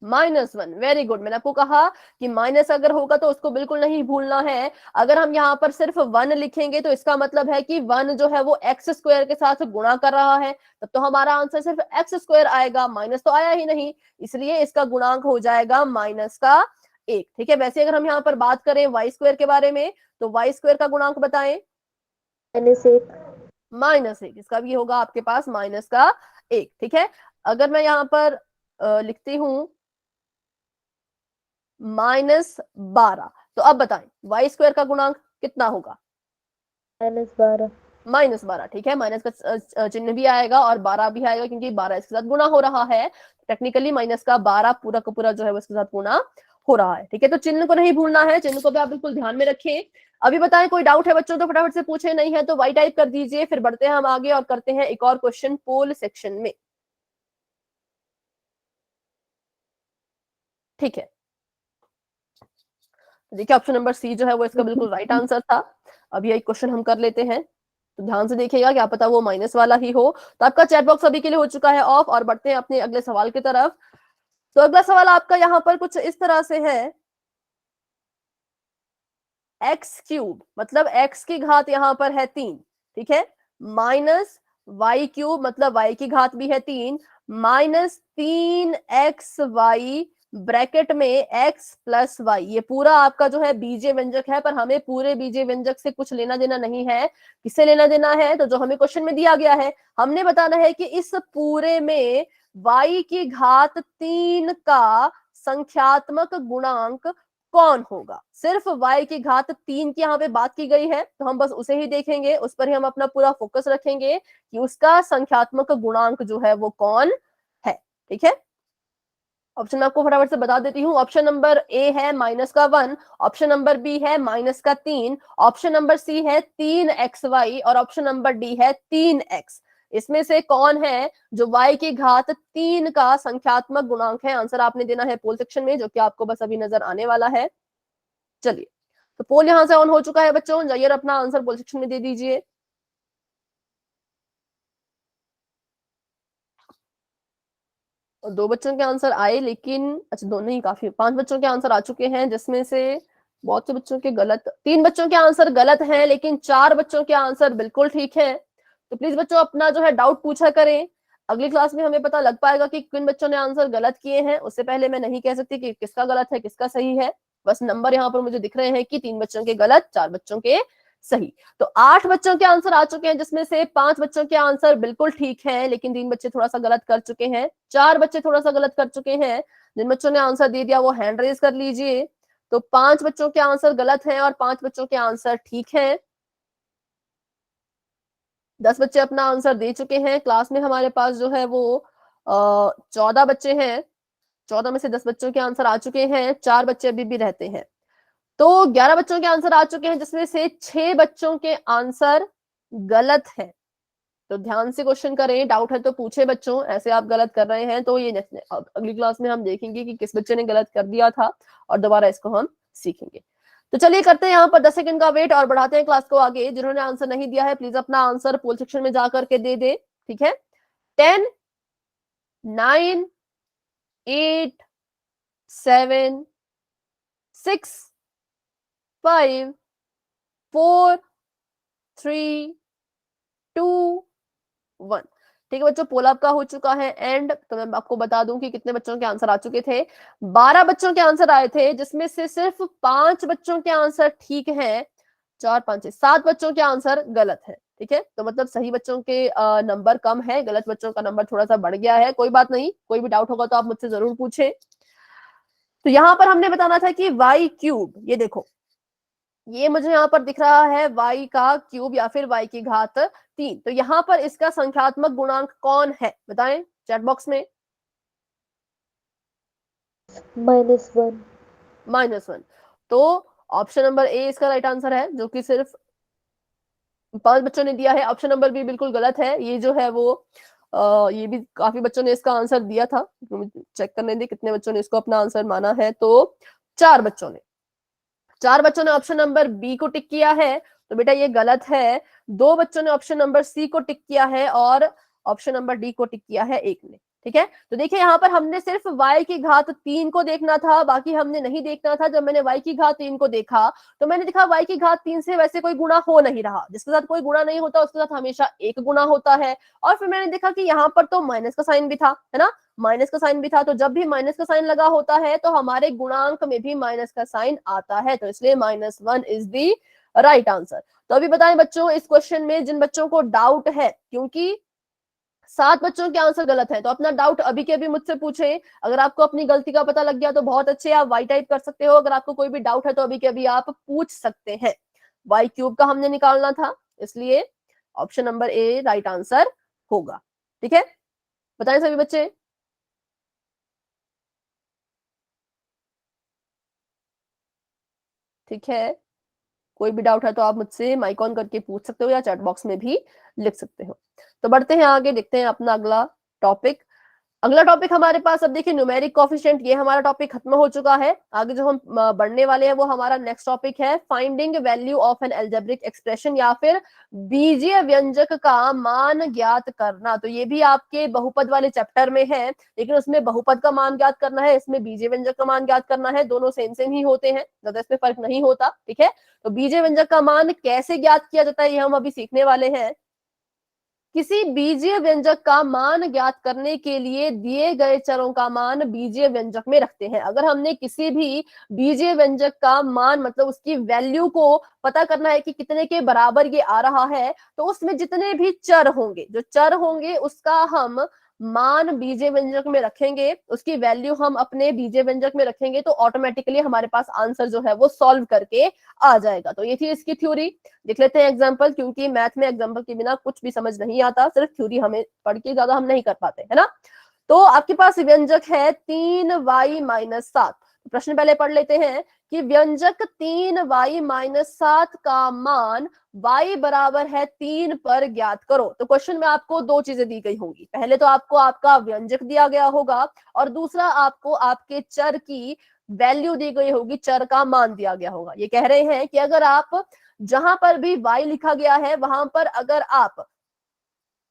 -1। Very good. मैंने आपको कहा कि माइनस अगर होगा तो उसको बिल्कुल नहीं भूलना है। अगर हम यहाँ पर सिर्फ 1 लिखेंगे तो इसका मतलब है कि 1 जो है वो x² के साथ गुणा कर रहा है, तब तो हमारा आंसर सिर्फ x² आएगा, माइनस तो आया ही नहीं, इसलिए इसका गुणांक हो जाएगा -1। ठीक है, वैसे अगर हम यहाँ पर बात करें y² के बारे में, तो y² का गुणांक बताएं। -1। -1, इसका भी होगा आपके पास -1। ठीक है, अगर मैं यहाँ पर लिखती हूं -12, तो अब बताएं y² का गुणांक कितना होगा? -12। -12। ठीक है, माइनस का चिन्ह भी आएगा और 12 भी आएगा, क्योंकि 12 इसके साथ गुणा हो रहा है। टेक्निकली माइनस का 12 पूरा का पूरा जो है उसके साथ गुणा हो रहा है। ठीक है, तो चिन्ह को नहीं भूलना है, चिन्ह को भी आप बिल्कुल ध्यान में रखें। अभी बताएं कोई डाउट है बच्चों तो फटाफट से पूछे, नहीं है तो वाई टाइप कर दीजिए। फिर बढ़ते हैं हम आगे और करते हैं एक और क्वेश्चन पोल सेक्शन में। ठीक है, देखिए ऑप्शन नंबर सी जो है वो इसका बिल्कुल राइट आंसर था। अभी एक क्वेश्चन हम कर लेते हैं, तो ध्यान से देखिएगा, क्या पता वो माइनस वाला ही हो। तो आपका चैट बॉक्स अभी के लिए हो चुका है ऑफ, और बढ़ते हैं अपने अगले सवाल की तरफ। तो अगला सवाल आपका यहाँ पर कुछ इस तरह से है, x³ मतलब x की घात यहाँ पर है 3, ठीक है, -y³ मतलब y की घात भी है 3, -3xy ब्रैकेट में x + y। ये पूरा आपका जो है बीजीय व्यंजक है, पर हमें पूरे बीजीय व्यंजक से कुछ लेना देना नहीं है। किससे लेना देना है? तो जो हमें क्वेश्चन में दिया गया है, हमने बताना है कि इस पूरे में y की घात 3 का संख्यात्मक गुणांक कौन होगा। सिर्फ y की घात 3 की यहाँ पे बात की गई है, तो हम बस उसे ही देखेंगे, उस पर ही हम अपना पूरा फोकस रखेंगे कि उसका संख्यात्मक गुणांक जो है वो कौन है। ठीक है, ऑप्शन आपको फटाफट से बता देती हूँ। ऑप्शन नंबर ए है -1, ऑप्शन नंबर बी है -3, ऑप्शन नंबर सी है 3xy और ऑप्शन नंबर डी है 3x। इसमें से कौन है जो y की घात 3 का संख्यात्मक गुणांक है? आंसर आपने देना है पोल सेक्शन में, जो कि आपको बस अभी नजर आने वाला है। चलिए, तो पोल यहां से ऑन हो चुका है बच्चों, जाइए अपना आंसर पोल सेक्शन में दे दीजिए। और 2 बच्चों के आंसर आए, लेकिन अच्छा दोनों ही काफी, 5 बच्चों के आंसर आ चुके हैं, जिसमें से बहुत से बच्चों के गलत, 3 बच्चों के आंसर गलत हैं, लेकिन 4 बच्चों के आंसर बिल्कुल ठीक है। तो प्लीज बच्चों अपना जो है डाउट पूछा करें, अगली क्लास में हमें पता लग पाएगा कि किन बच्चों ने आंसर गलत किए हैं। उससे पहले मैं नहीं कह सकती कि किसका गलत है किसका सही है। बस नंबर यहाँ पर मुझे दिख रहे हैं कि 3 बच्चों के गलत, 4 बच्चों के सही। तो 8 बच्चों के आंसर आ चुके हैं, जिसमें से 5 बच्चों के आंसर बिल्कुल ठीक है, लेकिन 3 बच्चे थोड़ा सा गलत कर चुके हैं, 4 बच्चे थोड़ा सा गलत कर चुके हैं। जिन बच्चों ने आंसर दे दिया वो हैंड रेज कर लीजिए। तो 5 बच्चों के आंसर गलत हैं और 5 बच्चों के आंसर ठीक हैं। 10 बच्चे अपना आंसर दे चुके हैं। क्लास में हमारे पास जो है वो 14 बच्चे हैं। 14 में से 10 बच्चों के आंसर आ चुके हैं, 4 बच्चे अभी भी रहते हैं। तो 11 बच्चों के आंसर आ चुके हैं, जिसमें से 6 बच्चों के आंसर गलत है। तो ध्यान से क्वेश्चन करें, डाउट है तो पूछे बच्चों, ऐसे आप गलत कर रहे हैं तो ये अगली क्लास में हम देखेंगे कि किस बच्चे ने गलत कर दिया था और दोबारा इसको हम सीखेंगे। तो चलिए करते हैं यहाँ पर 10 सेकंड का वेट और बढ़ाते हैं क्लास को आगे। जिन्होंने आंसर नहीं दिया है प्लीज अपना आंसर पोल सेक्शन में जाकर के दे दे, ठीक है। 10, 9, 8, 7, 6, 5, 4, 3, 2, 1। ठीक है बच्चों, पोल आपका हो चुका है एंड। तो मैं आपको बता दूं कि कितने बच्चों के आंसर आ चुके थे। 12 बच्चों के आंसर आए थे, जिसमें से सिर्फ 5 बच्चों के आंसर ठीक हैं, 4, 5, 7 बच्चों के आंसर गलत है। ठीक है, तो मतलब सही बच्चों के नंबर कम है, गलत बच्चों का नंबर थोड़ा सा बढ़ गया है। कोई बात नहीं, कोई भी डाउट होगा तो आप मुझसे जरूर पूछें। तो यहाँ पर हमने बताना था कि y3, ये देखो, ये मुझे यहाँ पर दिख रहा है y का क्यूब या फिर y की घात 3। तो यहाँ पर इसका संख्यात्मक गुणांक कौन है बताएं चैट बॉक्स में। -1। -1। तो ऑप्शन नंबर ए इसका राइट आंसर है, जो कि सिर्फ 5 बच्चों ने दिया है। ऑप्शन नंबर बी बिल्कुल गलत है। ये जो है वो ये भी काफी बच्चों ने इसका आंसर दिया था, चेक करने दे कितने बच्चों ने इसको अपना आंसर माना है। तो 4 बच्चों ने ऑप्शन नंबर बी को टिक किया है, तो बेटा ये गलत है। 2 बच्चों ने ऑप्शन नंबर सी को टिक किया है और ऑप्शन नंबर डी को टिक किया है एक ने। ठीक है, तो देखिए यहाँ पर हमने सिर्फ y की घात 3 को देखना था, बाकी हमने नहीं देखना था। जब मैंने y की घात 3 को देखा तो मैंने देखा y की घात 3 से वैसे कोई गुणा हो नहीं रहा, जिसके साथ कोई गुणा नहीं होता उसके साथ हमेशा एक गुणा होता है। और फिर मैंने देखा कि यहाँ पर तो माइनस का साइन भी था, है ना, माइनस का साइन भी था। तो जब भी माइनस का साइन लगा होता है तो हमारे गुणांक में भी माइनस का साइन आता है, तो इसलिए -1 इज दी राइट आंसर। तो अभी बताएं बच्चों इस क्वेश्चन में जिन बच्चों को डाउट है, क्योंकि 7 बच्चों के आंसर गलत है, तो अपना डाउट अभी के अभी मुझसे पूछें। अगर आपको अपनी गलती का पता लग गया तो बहुत अच्छे, आप वाई टाइप कर सकते हो। अगर आपको कोई भी डाउट है तो अभी के अभी आप पूछ सकते हैं। y³ का हमने निकालना था, इसलिए option number A right answer होगा। ठीक है, बताएं सभी बच्चे। ठीक है, कोई भी डाउट है तो आप मुझसे माइक ऑन करके पूछ सकते हो या चैट बॉक्स में भी लिख सकते हो। तो बढ़ते हैं आगे, देखते हैं अपना अगला टॉपिक। अगला टॉपिक हमारे पास, अब देखिए न्यूमेरिक कोएफिशिएंट, ये हमारा टॉपिक खत्म हो चुका है। आगे जो हम बढ़ने वाले हैं वो हमारा नेक्स्ट टॉपिक है finding value of an algebraic expression, या फिर बीजीय व्यंजक का मान ज्ञात करना। तो ये भी आपके बहुपद वाले चैप्टर में है, लेकिन उसमें बहुपद का मान ज्ञात करना है, इसमें बीजीय व्यंजक का मान ज्ञात करना है। दोनों सेम सेम ही होते हैं, ज्यादा इसमें फर्क नहीं होता। ठीक है, तो बीजीय व्यंजक का मान कैसे ज्ञात किया जाता है ये हम अभी सीखने वाले हैं। किसी बीजीय व्यंजक का मान ज्ञात करने के लिए दिए गए चरों का मान बीजीय व्यंजक में रखते हैं। अगर हमने किसी भी बीजीय व्यंजक का मान, मतलब उसकी वैल्यू को पता करना है कि कितने के बराबर ये आ रहा है, तो उसमें जितने भी चर होंगे, जो चर होंगे उसका हम मान बीजीय व्यंजक में रखेंगे, उसकी वैल्यू हम अपने बीजीय व्यंजक में रखेंगे, तो ऑटोमेटिकली हमारे पास आंसर जो है वो सॉल्व करके आ जाएगा। तो ये थी इसकी थ्योरी। देख लेते हैं एग्जांपल, क्योंकि मैथ में एग्जांपल के बिना कुछ भी समझ नहीं आता, सिर्फ थ्योरी हमें पढ़ के ज्यादा हम नहीं कर पाते, है ना। तो आपके पास व्यंजक है 3y-7। प्रश्न पहले पढ़ लेते हैं कि व्यंजक 3y-7 का मान y बराबर है 3 पर ज्ञात करो। तो क्वेश्चन में आपको दो चीजें दी गई होंगी, पहले तो आपको आपका व्यंजक दिया गया होगा और दूसरा आपको आपके चर की वैल्यू दी गई होगी, चर का मान दिया गया होगा। ये कह रहे हैं कि अगर आप जहां पर भी y लिखा गया है वहां पर अगर आप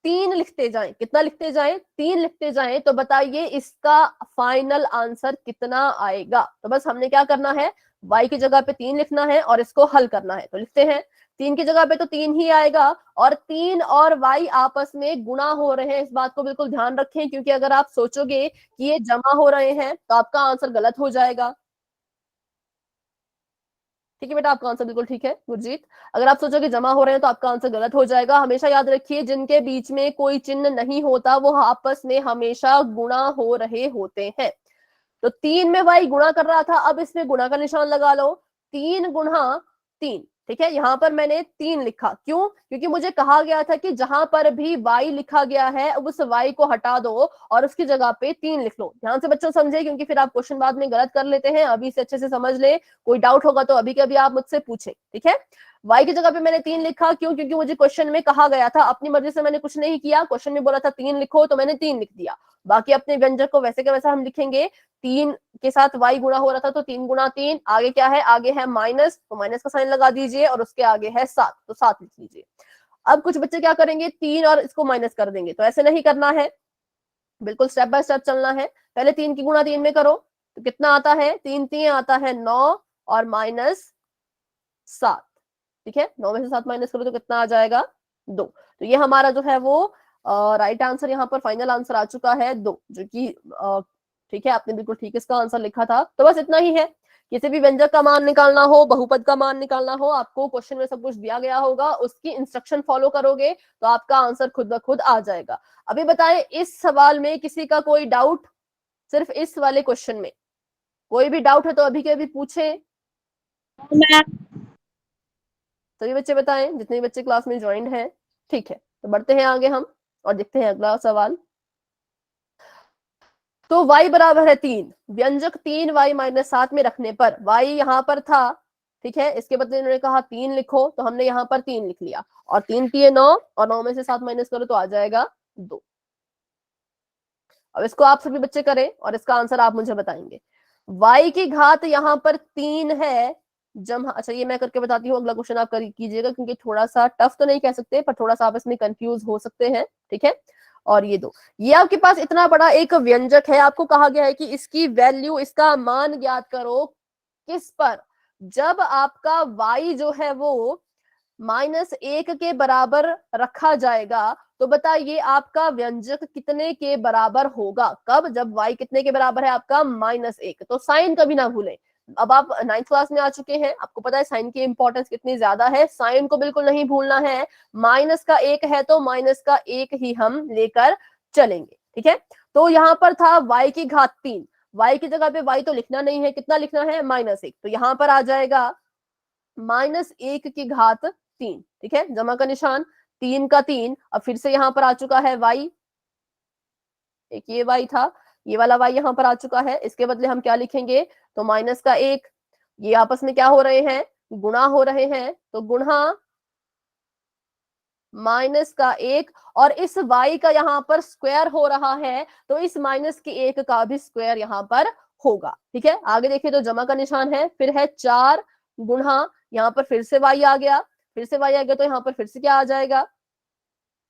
3 लिखते जाएं, कितना लिखते जाएं, 3 लिखते जाएं, तो बताइए इसका फाइनल आंसर कितना आएगा। तो बस हमने क्या करना है, y की जगह पे 3 लिखना है और इसको हल करना है। तो लिखते हैं 3 की जगह पे तो 3 ही आएगा और 3 और y आपस में गुणा हो रहे हैं, इस बात को बिल्कुल ध्यान रखें, क्योंकि अगर आप सोचोगे कि ये जमा हो रहे हैं तो आपका आंसर गलत हो जाएगा। ठीक है बेटा, आपका आंसर बिल्कुल ठीक है गुरजीत। अगर आप सोचोगे जमा हो रहे हैं तो आपका आंसर गलत हो जाएगा। हमेशा याद रखिए जिनके बीच में कोई चिन्ह नहीं होता वो आपस में हमेशा गुणा हो रहे होते हैं। तो 3 में y गुणा कर रहा था, अब इसमें गुणा का निशान लगा लो, 3 गुणा 3। ठीक है, यहां पर मैंने 3 लिखा, क्यों? क्योंकि मुझे कहा गया था कि जहां पर भी y लिखा गया है अब उस y को हटा दो और उसकी जगह पे 3 लिख लो। ध्यान से बच्चों समझे, क्योंकि फिर आप क्वेश्चन बाद में गलत कर लेते हैं। अभी से अच्छे से समझ ले, कोई डाउट होगा तो अभी के अभी आप मुझसे पूछें। ठीक है, y की जगह पे मैंने 3 लिखा, क्यों? क्योंकि मुझे क्वेश्चन में कहा गया था, अपनी मर्जी से मैंने कुछ नहीं किया, क्वेश्चन में बोला था 3 लिखो तो मैंने 3 लिख दिया। बाकी अपने व्यंजक को वैसे का वैसा हम लिखेंगे, 3 के साथ y गुणा हो रहा था तो 3 गुणा 3, आगे क्या है, आगे है माइनस, तो माइनस का साइन लगा दीजिए और उसके आगे है 7, तो 7 लिख लीजिए। अब कुछ बच्चे क्या करेंगे, 3 और इसको माइनस कर देंगे, तो ऐसे नहीं करना है, बिल्कुल स्टेप बाय स्टेप चलना है। पहले 3 की गुणा 3 में करो तो कितना आता है, 3 3 आता है 9 और माइनस 7। ठीक है, 9 में से 7 माइनस करो तो कितना आ जाएगा, 2। तो ये हमारा जो है वो राइट आंसर, यहाँ पर फाइनल आंसर आ चुका है 2, जो कि ठीक है, आपने बिल्कुल ठीक इसका आंसर लिखा था। तो बस इतना ही है, किसी भी व्यंजक का मान निकालना हो, बहुपद का मान निकालना हो, आपको क्वेश्चन में सब कुछ दिया गया होगा, उसकी इंस्ट्रक्शन फॉलो करोगे तो आपका आंसर खुद ब खुद आ जाएगा। अभी बताएं, इस सवाल में किसी का कोई डाउट? सिर्फ इस वाले क्वेश्चन में कोई भी डाउट है तो अभी के अभी पूछे। सभी बच्चे बताएं, जितने बच्चे क्लास में ज्वाइंट हैं। ठीक है, तो बढ़ते हैं आगे हम और देखते हैं अगला सवाल। तो y बराबर है 3, व्यंजक 3y-7 में रखने पर y यहां पर था, ठीक है, इसके बदले इन्होंने कहा 3 लिखो, तो हमने यहां पर 3 लिख लिया और 3 3 9 और 9 में से 7 माइनस करो तो आ जाएगा 2। अब इसको आप सभी बच्चे करें और इसका आंसर आप मुझे बताएंगे। y की घात यहाँ पर 3 है, जब, अच्छा ये मैं करके बताती हूँ, अगला क्वेश्चन आप कीजिएगा, क्योंकि थोड़ा सा टफ तो नहीं कह सकते पर थोड़ा सा आप इसमें कंफ्यूज हो सकते हैं। ठीक है, और ये दो, ये आपके पास इतना बड़ा एक व्यंजक है, आपको कहा गया है कि इसकी वैल्यू, इसका मान ज्ञात करो किस पर, जब आपका y जो है वो -1 के बराबर रखा जाएगा। तो बताइए आपका व्यंजक कितने के बराबर होगा, कब? जब y कितने के बराबर है आपका, -1। तो साइन कभी ना भूलें। अब आप 9th क्लास में आ चुके हैं, आपको पता है साइन की इंपॉर्टेंस कितनी ज्यादा है, साइन को बिल्कुल नहीं भूलना है। माइनस का 1 है तो माइनस का 1 ही हम लेकर चलेंगे। ठीक है, तो यहाँ पर था y की घात 3, y की जगह पे y तो लिखना नहीं है, कितना लिखना है, -1, तो यहाँ पर आ जाएगा -1 की घात 3। ठीक है, जमा का निशान, 3 का 3, अब फिर से यहाँ पर आ चुका है y, एक ये y था, ये वाला y यहाँ पर आ चुका है, इसके बदले हम क्या लिखेंगे, तो माइनस का 1, ये आपस में क्या हो रहे हैं, गुणा हो रहे हैं, तो गुणा माइनस का 1, और इस y का यहाँ पर स्क्वायर हो रहा है, तो इस माइनस के 1 का भी स्क्वायर यहाँ पर होगा। ठीक है, आगे देखिए तो जमा का निशान है, फिर है 4 गुणा, यहाँ पर फिर से y आ गया, फिर से y आ गया, तो यहाँ पर फिर से क्या आ जाएगा,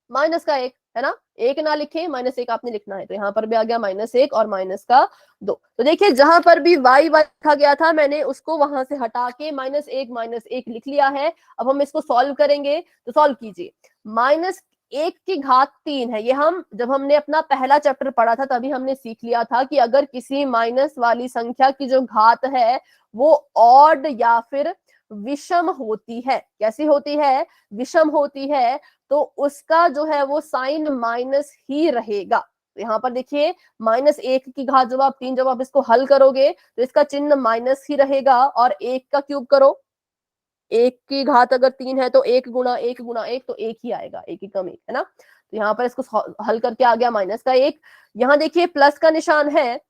माइनस का 1, है ना, 1 ना लिखे, -1 आपने लिखना है, तो यहाँ पर भी आ गया -1 और माइनस का 2। तो देखिए जहां पर भी y लिखा गया था मैंने उसको वहां से हटा के -1 लिख लिया है। अब हम इसको सॉल्व करेंगे, तो सॉल्व कीजिए। -1 की घात 3 है, ये हम जब हमने अपना पहला चैप्टर पढ़ा था तभी हमने सीख लिया था कि अगर किसी माइनस वाली संख्या की जो घात है वो ऑड या फिर विषम होती है, कैसी होती है, विषम होती है, तो उसका जो है वो साइन माइनस ही रहेगा। तो यहाँ पर देखिए -1 की घात जब आप 3, जब आप इसको हल करोगे तो इसका चिन्ह माइनस ही रहेगा, और 1 का क्यूब करो, 1 की घात अगर 3 है तो 1 गुणा 1 गुणा 1, तो 1 ही आएगा, 1 ही कम 1, है ना। तो यहाँ पर इसको हल करके आ गया -1। यहाँ देखिए प्लस का निशान है,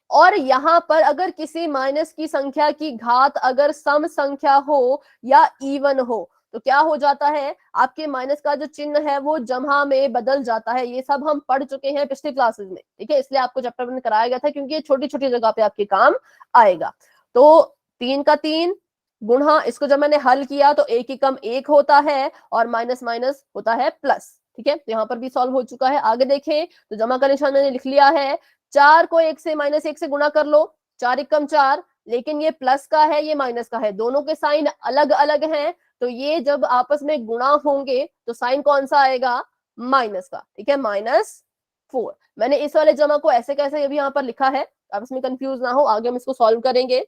और यहाँ पर अगर किसी माइनस की संख्या की घात अगर सम संख्या हो या इवन हो तो क्या हो जाता है, आपके माइनस का जो चिन्ह है वो जमा में बदल जाता है। ये सब हम पढ़ चुके हैं पिछली क्लासेस में, ठीक है, इसलिए आपको चैप्टर 1 कराया गया था, क्योंकि ये छोटी छोटी जगह पे आपके काम आएगा। तो 3 का 3 गुणा, इसको जब मैंने हल किया तो 1 ही कम 1 होता है, और माइनस माइनस होता है प्लस, ठीक है। तो यहाँ पर भी सॉल्व हो चुका है। आगे देखें तो जमा का निशान मैंने लिख लिया है, 4 को 1 से -1 से गुणा कर लो, 4 एकम 4, लेकिन ये प्लस का है ये माइनस का है, दोनों के साइन अलग अलग हैं, तो ये जब आपस में गुणा होंगे तो साइन कौन सा आएगा, माइनस का, ठीक है, -4। मैंने इस वाले जमा को ऐसे कैसे अभी यहाँ पर लिखा है, आप इसमें कंफ्यूज ना हो, आगे हम इसको सॉल्व करेंगे।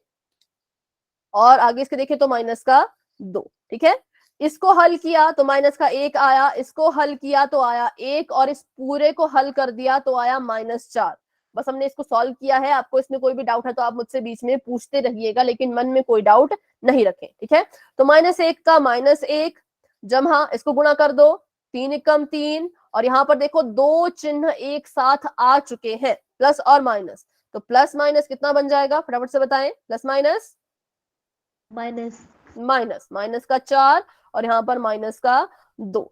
और आगे इसके देखें तो -2, ठीक है। इसको हल किया तो -1 आया, इसको हल किया तो आया 1, और इस पूरे को हल कर दिया तो आया -4। बस हमने इसको सॉल्व किया है। आपको इसमें कोई भी डाउट है तो आप मुझसे बीच में पूछते रहिएगा, लेकिन मन में कोई डाउट नहीं रखें, ठीक है। तो -1 का -1 जमा, इसको गुणा कर दो, 3 एकम 3, और यहाँ पर देखो दो चिन्ह एक साथ आ चुके हैं, प्लस और माइनस, तो प्लस माइनस कितना बन जाएगा, फटाफट से बताएं, प्लस माइनस माइनस माइनस का 4, और यहाँ पर -2।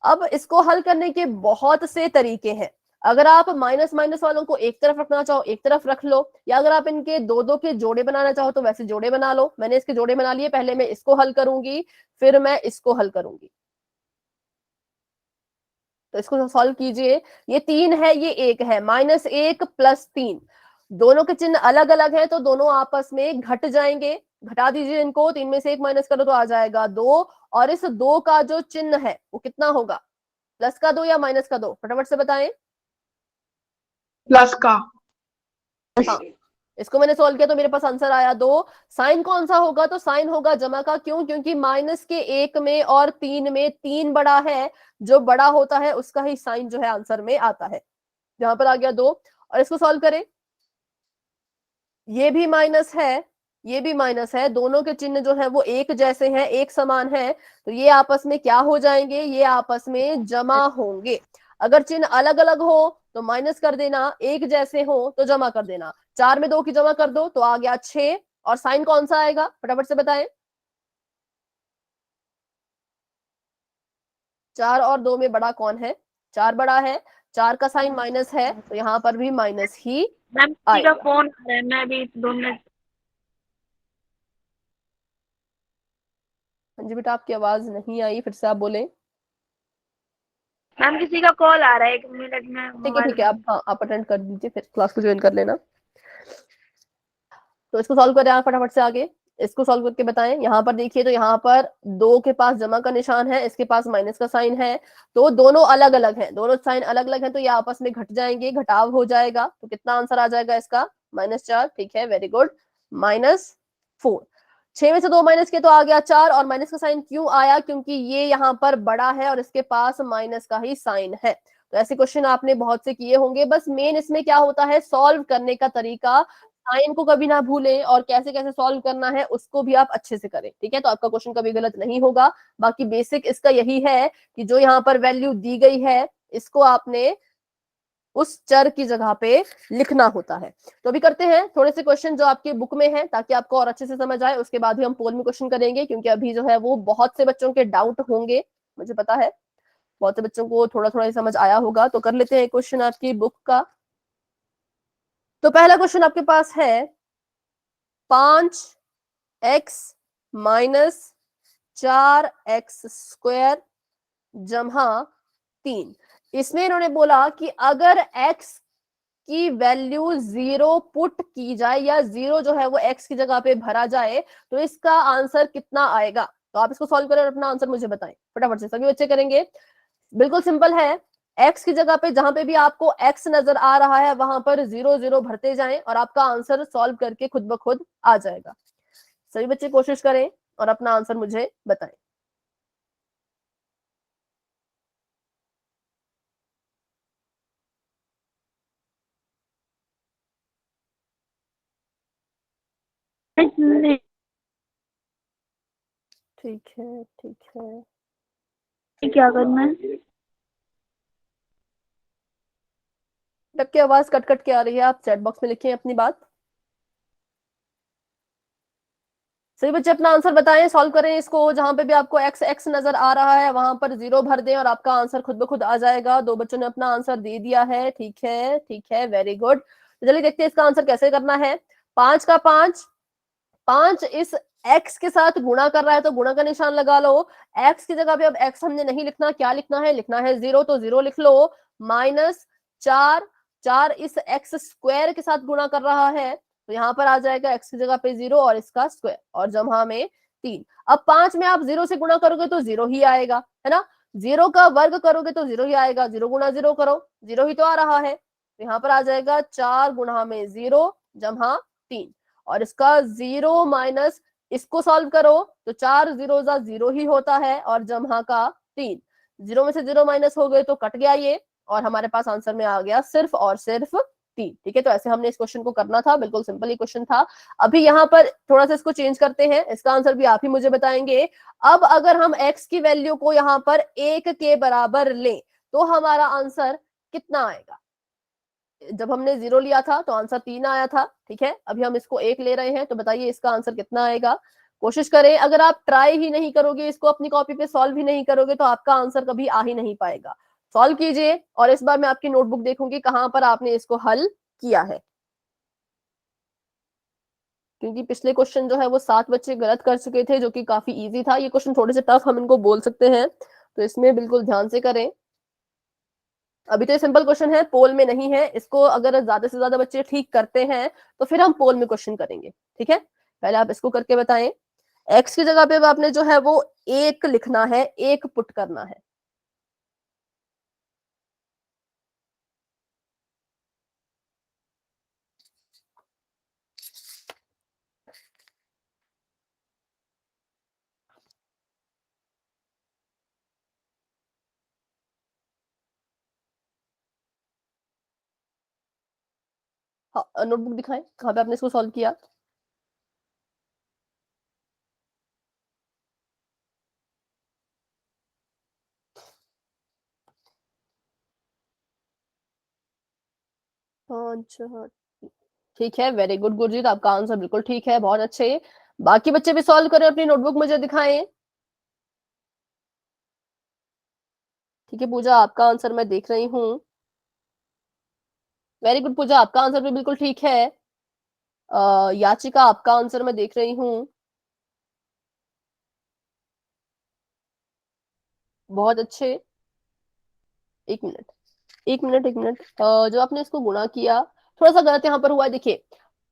अब इसको हल करने के बहुत से तरीके हैं। अगर आप माइनस माइनस वालों को एक तरफ रखना चाहो एक तरफ रख लो, या अगर आप इनके दो दो के जोड़े बनाना चाहो तो वैसे जोड़े बना लो। मैंने इसके जोड़े बना लिए, पहले मैं इसको हल करूंगी फिर मैं इसको हल करूंगी। तो इसको सॉल्व कीजिए, ये 3 है ये 1 है, -1 + 3, दोनों के चिन्ह अलग अलग हैं तो दोनों आपस में घट जाएंगे। घटा दीजिए इनको, 3 में से 1 माइनस करो तो आ जाएगा 2, और इस 2 का जो चिन्ह है वो कितना होगा, प्लस का 2 या माइनस का 2, फटाफट से बताएं। प्लस का। हाँ, इसको मैंने सॉल्व किया तो मेरे पास आंसर आया 2। साइन कौन सा होगा, तो साइन होगा जमा का, क्यों, क्योंकि माइनस के 1 में और 3 में 3 बड़ा है, जो बड़ा होता है उसका ही साइन जो है आंसर में आता है। यहां पर आ गया 2, और इसको सॉल्व करें, ये भी माइनस है ये भी माइनस है, दोनों के चिन्ह जो है वो एक जैसे हैं, एक समान है, तो ये आपस में क्या हो जाएंगे, ये आपस में जमा होंगे। अगर चिन्ह अलग अलग हो तो माइनस कर देना, एक जैसे हो तो जमा कर देना। 4 में 2 की जमा कर दो तो आ गया 6, और साइन कौन सा आएगा, फटाफट से बताएं। 4 और 2 में बड़ा कौन है, 4 बड़ा है, 4 का साइन माइनस है तो यहाँ पर भी माइनस ही मैम किसी का आएगा। फोन आ रहा है, मैं अभी 2 मिनट। हाँ जी बेटा, आपकी आवाज नहीं आई, फिर से आप बोलें। मैम किसी का कॉल आ रहा है, 1 मिनट में मोबाइल ठीक है, में। आप अटेंड कर दीजिए, फिर क्लास को ज्वाइन कर लेना। तो इसको सॉल्व करें आप फटाफट से आगे, इसको सॉल्व करके बताएं। यहाँ पर देखिए तो यहाँ पर 2 के पास जमा का निशान है, इसके पास माइनस का साइन है, तो दोनों अलग अलग हैं, दोनों साइन अलग अलग हैं, तो ये आपस में घट जाएंगे, घटाव हो जाएगा। तो कितना आंसर आ जाएगा इसका, -4, ठीक है, वेरी गुड, -4। 6 में से 2 माइनस के तो आ गया 4, और माइनस का साइन क्यों आया, क्योंकि ये यहाँ पर बड़ा है और इसके पास माइनस का ही साइन है। तो ऐसे क्वेश्चन आपने बहुत से किए होंगे, बस मेन इसमें क्या होता है, सॉल्व करने का तरीका, साइन को कभी ना भूलें, और कैसे कैसे सॉल्व करना है उसको भी आप अच्छे से करें, ठीक है। तो आपका क्वेश्चन कभी गलत नहीं होगा। बाकी बेसिक इसका यही है कि जो यहाँ पर वैल्यू दी गई है इसको आपने उस चर की जगह पे लिखना होता है। तो अभी करते हैं थोड़े से क्वेश्चन जो आपके बुक में है, ताकि आपको और अच्छे से समझ आए, उसके बाद ही हम पोल में क्वेश्चन करेंगे, क्योंकि अभी जो है वो बहुत से बच्चों के डाउट होंगे, मुझे पता है बहुत से बच्चों को थोड़ा थोड़ा ही समझ आया होगा। तो कर लेते हैं क्वेश्चन आपकी बुक का। तो पहला क्वेश्चन आपके पास है 5x - 4x² जमा 3। इसमें इन्होंने बोला कि अगर x की वैल्यू 0 पुट की जाए, या 0 जो है वो x की जगह पे भरा जाए, तो इसका आंसर कितना आएगा। तो आप इसको सॉल्व करें और अपना आंसर मुझे बताएं फटाफट से, सभी बच्चे करेंगे। बिल्कुल सिंपल है, x की जगह पे जहां पे भी आपको x नजर आ रहा है वहां पर 0 0 भरते जाएं, और आपका आंसर सॉल्व करके खुद ब खुद आ जाएगा। सभी बच्चे कोशिश करें और अपना आंसर मुझे बताएं। ठीक है, ठीक है, क्या करना है? तब की आवाज कट कट के आ रही है, आप चैट बॉक्स में लिखें अपनी बात। सभी बच्चे अपना आंसर बताएं, सॉल्व करें इसको। जहां पे भी आपको एक्स एक्स नजर आ रहा है वहां पर 0 भर दें और आपका आंसर खुद ब खुद आ जाएगा। 2 बच्चों ने अपना आंसर दे दिया है, ठीक है, ठीक है, वेरी गुड। तो चलिए देखते हैं इसका आंसर कैसे करना है। 5 का 5, 5 इस x के साथ गुणा कर रहा है तो गुणा का निशान लगा लो। x की जगह पे अब x हमने नहीं लिखना, क्या लिखना है, लिखना है 0, तो 0 लिख लो। माइनस 4, 4 इस x स्क्वायर के साथ गुणा कर रहा है तो यहाँ पर आ जाएगा x की जगह पे 0 और इसका स्क्वायर और जमा में 3। अब 5 में आप 0 से गुणा करोगे तो 0 ही आएगा, है ना। 0 का वर्ग करोगे तो 0 ही आएगा। 0 गुणा 0 करो, 0 ही तो आ रहा है। तो यहाँ पर आ जाएगा 4 गुणा में 0 जमा 3 और इसका 0 माइनस इसको सॉल्व करो तो 4 0 जा 0 ही होता है और जमा का 3। 0 में से 0 माइनस हो गए तो कट गया ये और हमारे पास आंसर में आ गया सिर्फ और सिर्फ 3। ठीक है, तो ऐसे हमने इस क्वेश्चन को करना था, बिल्कुल सिंपल ही क्वेश्चन था। अभी यहाँ पर थोड़ा सा इसको चेंज करते हैं, इसका आंसर भी आप ही मुझे बताएंगे। अब अगर हम x की वैल्यू को यहाँ पर 1 के बराबर लें तो हमारा आंसर कितना आएगा। जब हमने 0 लिया था तो आंसर 3 आया था, ठीक है। अभी हम इसको 1 ले रहे हैं तो बताइए इसका आंसर कितना आएगा। कोशिश करें, अगर आप ट्राई ही नहीं करोगे, इसको अपनी कॉपी पे सॉल्व ही नहीं करोगे तो आपका आंसर कभी आ ही नहीं पाएगा। सॉल्व कीजिए और इस बार मैं आपकी नोटबुक देखूंगी कहां पर आपने इसको हल किया है, क्योंकि पिछले क्वेश्चन जो है वो 7 बच्चे गलत कर चुके थे जो कि काफी इजी था। ये क्वेश्चन थोड़े से टफ हम इनको बोल सकते हैं, तो इसमें बिल्कुल ध्यान से करें। अभी तो ये सिंपल क्वेश्चन है, पोल में नहीं है। इसको अगर ज्यादा से ज्यादा बच्चे ठीक करते हैं तो फिर हम पोल में क्वेश्चन करेंगे, ठीक है। पहले आप इसको करके बताएं। एक्स की जगह पे आपने जो है वो 1 लिखना है, 1 पुट करना है। हाँ, नोटबुक दिखाएं कहाँ पे आपने इसको सॉल्व किया। अच्छा, ठीक है, वेरी गुड गुरजीत, आपका आंसर बिल्कुल ठीक है, बहुत अच्छे। बाकी बच्चे भी सॉल्व करें, अपनी नोटबुक मुझे दिखाएं। ठीक है पूजा, आपका आंसर मैं देख रही हूँ। वेरी गुड पूजा, आपका आंसर भी बिल्कुल ठीक है। याचिका, आपका आंसर मैं देख रही हूँ, बहुत अच्छे। एक मिनट, एक मिनट, एक मिनट। जो आपने इसको गुणा किया थोड़ा सा गलत यहाँ पर हुआ है। देखिए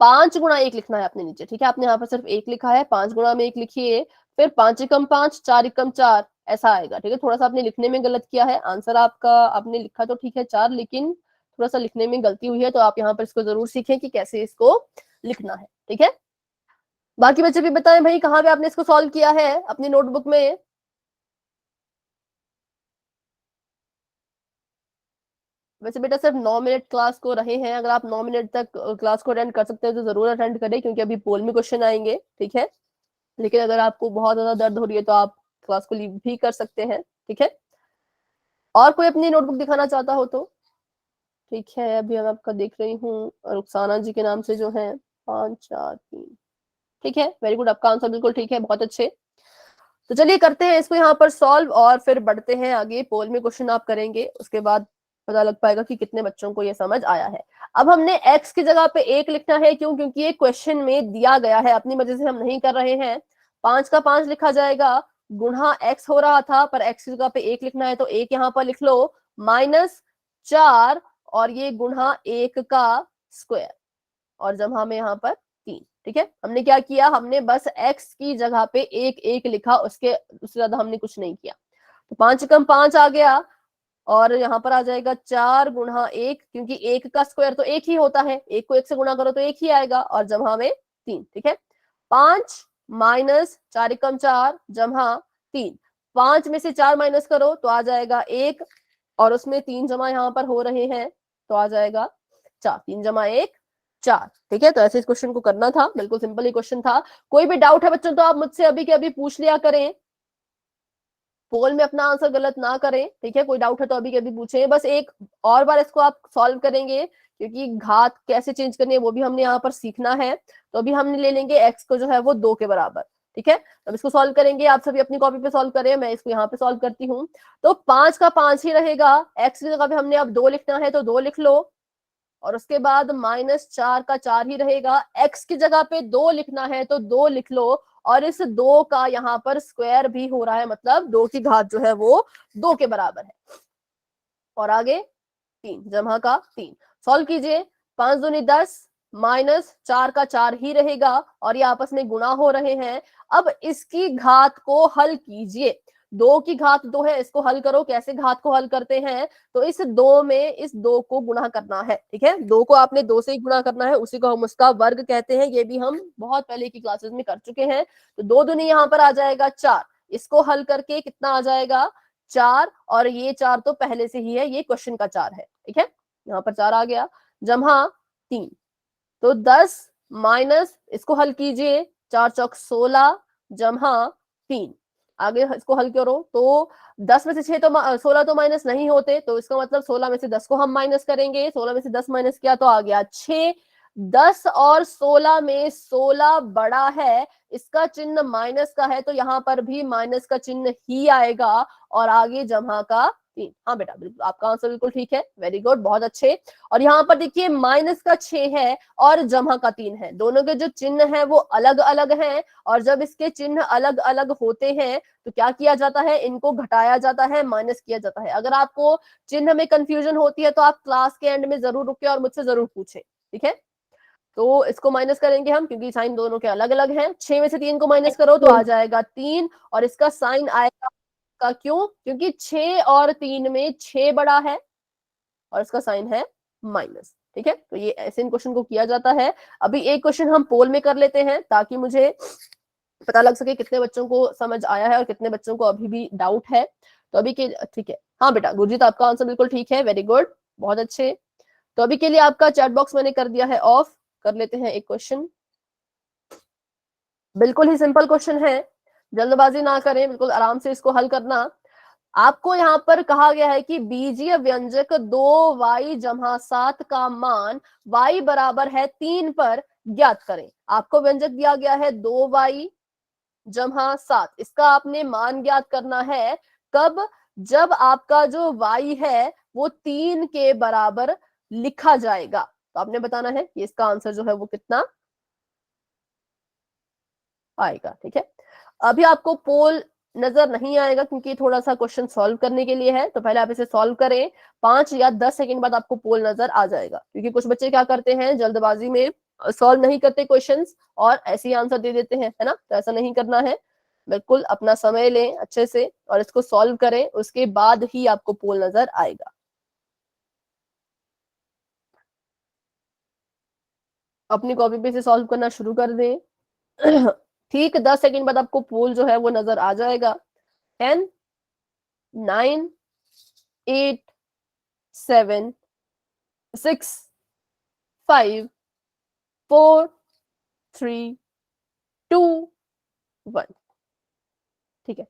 5 गुणा 1 लिखना है आपने नीचे, ठीक है। आपने यहाँ पर सिर्फ 1 लिखा है, 5 गुणा में 1 लिखिए, फिर 5 एकम 5, 4 एकम 4, ऐसा आएगा, ठीक है। थोड़ा सा आपने लिखने में गलत किया है। आंसर आपका आपने लिखा तो ठीक है 4, लेकिन थोड़ा सा लिखने में गलती हुई है, तो आप यहाँ पर इसको जरूर सीखें कि कैसे इसको लिखना है, ठीक है। बाकी बच्चे भी बताएं भाई कहाँ पे आपने इसको सॉल्व किया है अपनी नोटबुक में। वैसे बेटा सिर्फ 9 मिनट क्लास को रहे हैं, अगर आप 9 मिनट तक क्लास को अटेंड कर सकते हैं तो जरूर अटेंड करें, क्योंकि अभी पोल में क्वेश्चन आएंगे, ठीक है। लेकिन अगर आपको बहुत ज्यादा दर्द हो रही है तो आप क्लास को लीव भी कर सकते हैं, ठीक है। और कोई अपनी नोटबुक दिखाना चाहता हो तो ठीक है। अभी हम आपका देख रही हूँ, रुखसाना जी के नाम से जो है 5 4 3, ठीक है, वेरी गुड, आपका आंसर बिल्कुल ठीक है, बहुत अच्छे। तो चलिए करते हैं इसको यहाँ पर सॉल्व और फिर बढ़ते हैं आगे। पोल में क्वेश्चन आप करेंगे, उसके बाद पता लग पाएगा कि कितने बच्चों को ये समझ आया है। अब हमने x की जगह पे 1 लिखना है, क्यों, क्योंकि ये क्वेश्चन में दिया गया है, अपनी मर्जी से हम नहीं कर रहे हैं। 5 का 5 लिखा जाएगा, गुणा x हो रहा था पर x की जगह पे 1 लिखना है तो 1 यहाँ पर लिख लो, माइनस 4 और ये गुणा 1 का स्क्वायर और जमा में यहाँ पर 3, ठीक है। हमने क्या किया, हमने बस x की जगह पे 1 1 लिखा, उससे ज्यादा हमने कुछ नहीं किया। तो 5 कम 5 आ गया और यहाँ पर आ जाएगा 4 गुणा 1, क्योंकि 1 का स्क्वायर तो 1 ही होता है, 1 को 1 से गुणा करो तो 1 ही आएगा और जमा में 3, ठीक है। 5 माइनस 4 एकम 4 जमा 3, 5 में से 4 माइनस करो तो आ जाएगा 1 और उसमें 3 जमा यहाँ पर हो रहे हैं तो आ जाएगा 4, 3 जमा 1 4, ठीक है। तो ऐसे इस क्वेश्चन को करना था, बिल्कुल सिंपल ही क्वेश्चन था। कोई भी डाउट है बच्चों तो आप मुझसे अभी के अभी पूछ लिया करें। पोल में अपना आंसर गलत ना करें, ठीक है। कोई डाउट है तो अभी के अभी पूछे। बस एक और बार इसको आप सॉल्व करेंगे, क्योंकि घात कैसे चेंज करनी है वो भी हमने यहाँ पर सीखना है। तो अभी हम ले लेंगे एक्स को जो है वो 2 के बराबर, ठीक है। अब इसको सॉल्व करेंगे, आप सभी अपनी कॉपी पे सॉल्व करें, मैं इसको यहाँ पे सॉल्व करती हूँ। तो 5 का 5 ही रहेगा, एक्स की जगह पे हमने अब 2 लिखना है तो 2 लिख लो, और उसके बाद -4 का 4 ही रहेगा, एक्स की जगह पे 2 लिखना है तो 2 लिख लो, और इस 2 का यहाँ पर स्क्वायर भी हो रहा है, मतलब 2 की घात जो है वो 2 के बराबर है। और आगे 3 जमा का 3 सॉल्व कीजिए, 5 दूनी 10, -4 का 4 ही रहेगा, और ये आपस में गुणा हो रहे हैं। अब इसकी घात को हल कीजिए, 2 की घात 2 है, इसको हल करो। कैसे घात को हल करते हैं, तो इस 2 में इस 2 को गुणा करना है, ठीक है। 2 को आपने 2 से ही गुणा करना है, उसी को हम उसका वर्ग कहते हैं। ये भी हम बहुत पहले की क्लासेस में कर चुके हैं। तो 2 दूनी यहाँ पर आ जाएगा 4, इसको हल करके कितना आ जाएगा 4, और ये 4 तो पहले से ही है, ये क्वेश्चन का 4 है, ठीक है। यहाँ पर 4 आ गया, जमा 3, तो 10 माइनस, इसको हल कीजिए, 4 चौक 16 जमा 3, आगे इसको हल करो तो 10 में से 6 तो 16 तो माइनस नहीं होते, तो इसका मतलब 16 में से 10 को हम माइनस करेंगे, 16 में से 10 माइनस किया तो आ गया 6। 10 और 16 में 16 बड़ा है, इसका चिन्ह माइनस का है, तो यहाँ पर भी माइनस का चिन्ह ही आएगा, और आगे जमा का 3। हाँ बेटा, बिल्कुल आपका आंसर बिल्कुल ठीक है, वेरी गुड, बहुत अच्छे। और यहाँ पर देखिए माइनस का 6 है और जमा का 3 है, दोनों के जो चिन्ह है वो अलग अलग हैं, और जब इसके चिन्ह अलग अलग होते हैं तो क्या किया जाता है, इनको घटाया जाता है, माइनस किया जाता है। अगर आपको चिन्ह में कंफ्यूजन होती है तो आप क्लास के एंड में जरूर रुके और मुझसे जरूर पूछे, ठीक है। तो इसको माइनस करेंगे हम, क्योंकि साइन दोनों के अलग अलग हैं। 6 में से 3 को माइनस करो तो आ जाएगा 3, और इसका साइन आएगा का, क्यों, क्योंकि 6 और 3 में 6 बड़ा है, और इसका साइन है माइनस, ठीक है। तो ये ऐसे इन क्वेश्चन को किया जाता है। अभी एक क्वेश्चन हम पोल में कर लेते हैं, ताकि मुझे पता लग सके कितने बच्चों को समझ आया है और कितने बच्चों को अभी भी डाउट है। तो अभी के, ठीक है, हाँ बेटा गुरजीत आपका आंसर बिल्कुल ठीक है, वेरी गुड, बहुत अच्छे। तो अभी के लिए आपका चैट बॉक्स मैंने कर दिया है ऑफ, कर लेते हैं एक क्वेश्चन। बिल्कुल ही सिंपल क्वेश्चन है, जल्दबाजी ना करें, बिल्कुल आराम से इसको हल करना। आपको यहाँ पर कहा गया है कि बीजीय व्यंजक 2y जमा 7 का मान y बराबर है 3 पर ज्ञात करें। आपको व्यंजक दिया गया है 2y जमा 7, इसका आपने मान ज्ञात करना है कब, जब आपका जो y है वो 3 के बराबर लिखा जाएगा। तो आपने बताना है कि इसका आंसर जो है वो कितना आएगा, ठीक है। अभी आपको पोल नजर नहीं आएगा, क्योंकि थोड़ा सा क्वेश्चन सॉल्व करने के लिए है, तो पहले आप इसे सॉल्व करें, 5 या 10 सेकंड बाद आपको पोल नजर आ जाएगा। क्योंकि कुछ बच्चे क्या करते हैं, जल्दबाजी में सॉल्व नहीं करते क्वेश्चंस और ऐसे ही आंसर दे देते हैं, है ना। तो ऐसा नहीं करना है, बिल्कुल अपना समय लें अच्छे से और इसको सॉल्व करें, उसके बाद ही आपको पोल नजर आएगा। अपनी कॉपी पे से सॉल्व करना शुरू कर दें। ठीक 10 सेकंड बाद आपको पोल जो है वो नजर आ जाएगा। 10, 9, 8, 7, 6, 5, 4, 3, 2, 1, ठीक है।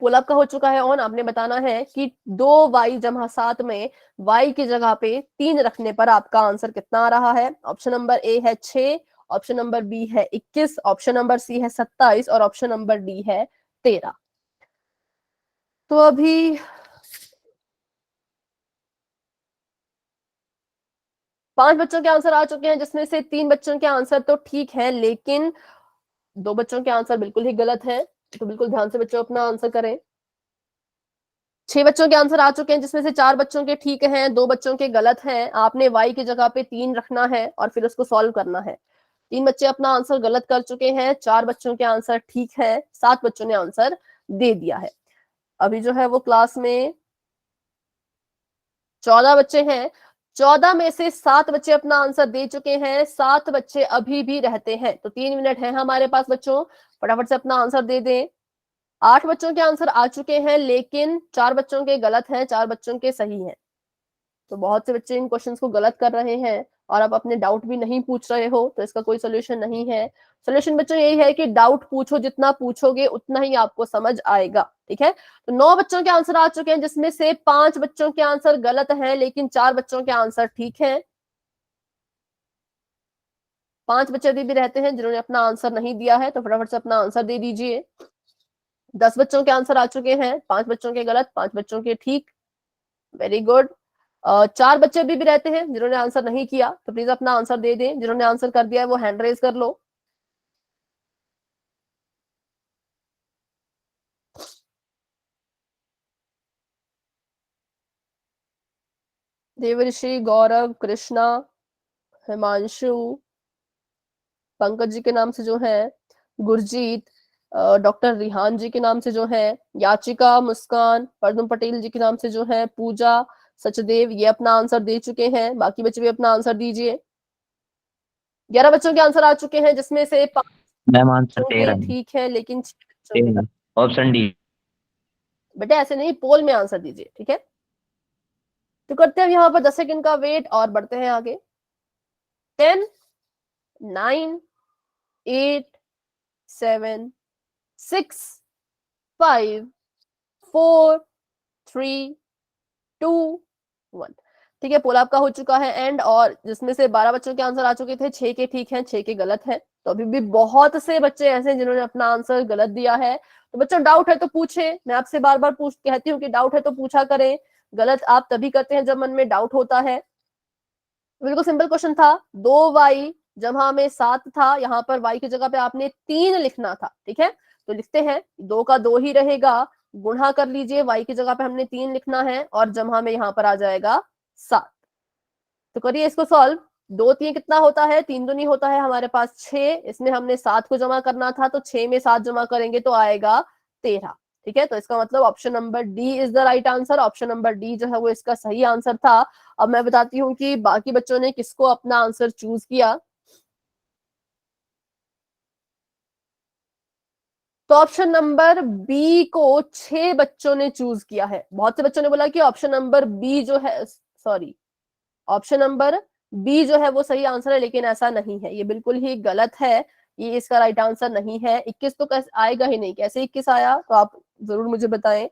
पोल आपका हो चुका है ऑन। आपने बताना है कि 2y जमा 7 में y की जगह पे 3 रखने पर आपका आंसर कितना आ रहा है। ऑप्शन नंबर ए है 6, ऑप्शन नंबर बी है 21, ऑप्शन नंबर सी है 27, और ऑप्शन नंबर डी है 13। तो अभी 5 बच्चों के आंसर आ चुके हैं, जिसमें से 3 बच्चों के आंसर तो ठीक है, लेकिन 2 बच्चों के आंसर बिल्कुल ही गलत है। तो बिल्कुल ध्यान से बच्चों अपना आंसर करें। 6 बच्चों के आंसर आ चुके हैं, जिसमें से 4 बच्चों के ठीक हैं, 2 बच्चों के गलत हैं। आपने y की जगह पे 3 रखना है और फिर उसको सॉल्व करना है। 3 बच्चे अपना आंसर गलत कर चुके हैं, 4 बच्चों के आंसर ठीक है, 7 बच्चों ने आंसर दे दिया है। अभी जो है वो क्लास में 14 बच्चे हैं, 14 में से 7 बच्चे अपना आंसर दे चुके हैं, 7 बच्चे अभी भी रहते हैं। तो 3 मिनट है हमारे पास बच्चों, फटाफट से अपना आंसर दे दें। 8 बच्चों के आंसर आ चुके हैं, लेकिन 4 बच्चों के गलत हैं, 4 बच्चों के सही हैं। तो बहुत से बच्चे इन क्वेश्चंस को गलत कर रहे हैं, और आप अपने डाउट भी नहीं पूछ रहे हो तो इसका कोई सोल्यूशन नहीं है। सोल्यूशन बच्चों यही है कि डाउट पूछो, जितना पूछोगे उतना ही आपको समझ आएगा। ठीक है, तो 9 बच्चों के आंसर आ चुके हैं, जिसमें से 5 बच्चों के आंसर गलत हैं लेकिन 4 बच्चों के आंसर ठीक है। 5 बच्चे अभी भी रहते हैं जिन्होंने अपना आंसर नहीं दिया है, तो फटाफट से अपना आंसर दे दीजिए। 10 बच्चों के आंसर आ चुके हैं, 5 बच्चों के गलत, 5 बच्चों के ठीक। Very good. 4 बच्चे अभी भी रहते हैं जिन्होंने आंसर नहीं किया, तो प्लीज अपना आंसर दे दें। जिन्होंने आंसर कर दिया है वो हैंड रेज कर लो। देवऋषि, गौरव, कृष्णा, हिमांशु, पंकज जी के नाम से जो है, गुरजीत, डॉक्टर रिहान जी के नाम से जो है, याचिका, मुस्कान, परदुम पटेल जी के नाम से जो है, पूजा, सचदेव, ये अपना आंसर दे चुके हैं। बाकी बच्चे भी अपना आंसर दीजिए। 11 बच्चों के आंसर आ चुके हैं, जिसमें से 5 मैम आंसर बच्चों 13 के है। ठीक है लेकिन 6 बच्चों के 13 ऑप्शन डी। बेटा ऐसे नहीं, पोल में आंसर दीजिए। ठीक है, तो करते हैं यहाँ पर 10 सेकंड का वेट और बढ़ते हैं आगे। 10, 9, 8, 7, 6, 5, 4, 3, 2, 1। ठीक है, पोल आपका हो चुका है एंड, और जिसमें से 12 बच्चों के आंसर आ चुके थे, 6 के ठीक हैं, 6 के गलत हैं। तो अभी भी बहुत से बच्चे ऐसे हैं जिन्होंने अपना आंसर गलत दिया है। तो बच्चों डाउट है तो पूछे, मैं आपसे बार बार कहती हूँ कि डाउट है तो पूछा करें। गलत आप तभी करते हैं जब मन में डाउट होता है। बिल्कुल सिंपल क्वेश्चन था, 2y जहाँ में 7 था, यहाँ पर y की जगह पे आपने 3 लिखना था। ठीक है, तो लिखते हैं 2 का 2 ही रहेगा, गुणा कर लीजिए, y की जगह पे हमने 3 लिखना है और जमा में यहाँ पर आ जाएगा 7। तो करिए इसको सॉल्व। 2 3 कितना होता है, 3 दूनी होता है हमारे पास 6, इसमें हमने 7 को जमा करना था, तो 6 में 7 जमा करेंगे तो आएगा 13। ठीक है, तो इसका मतलब option number D is the right answer. Option number D जो है वो इसका सही आंसर था। अब मैं बताती हूँ कि बाकी बच्चों ने किसको अपना आंसर चूज किया। तो ऑप्शन नंबर बी को 6 बच्चों ने चूज किया है। बहुत से बच्चों ने बोला कि ऑप्शन नंबर बी जो है, सॉरी, ऑप्शन नंबर बी जो है वो सही आंसर है, लेकिन ऐसा नहीं है, ये बिल्कुल ही गलत है। ये इसका राइट आंसर नहीं है। 21 तो कैसे आएगा ही नहीं, कैसे 21 आया, तो आप जरूर मुझे बताएं।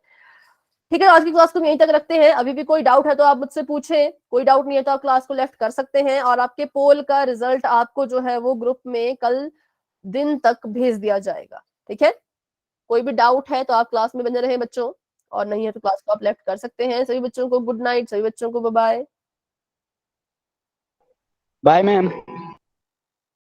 ठीक है, आज की क्लास को यहीं तक रखते हैं। अभी भी कोई डाउट है तो आप मुझसे पूछें, कोई डाउट नहीं है तो आप क्लास को लेफ्ट कर सकते हैं। और आपके पोल का रिजल्ट आपको जो है वो ग्रुप में कल दिन तक भेज दिया जाएगा। ठीक है, कोई भी डाउट है तो आप क्लास में बने रहे बच्चों, और नहीं है तो क्लास को आप लेफ्ट कर सकते हैं। सभी बच्चों को गुड नाइट, सभी बच्चों को बाय बाय। Bye ma'am.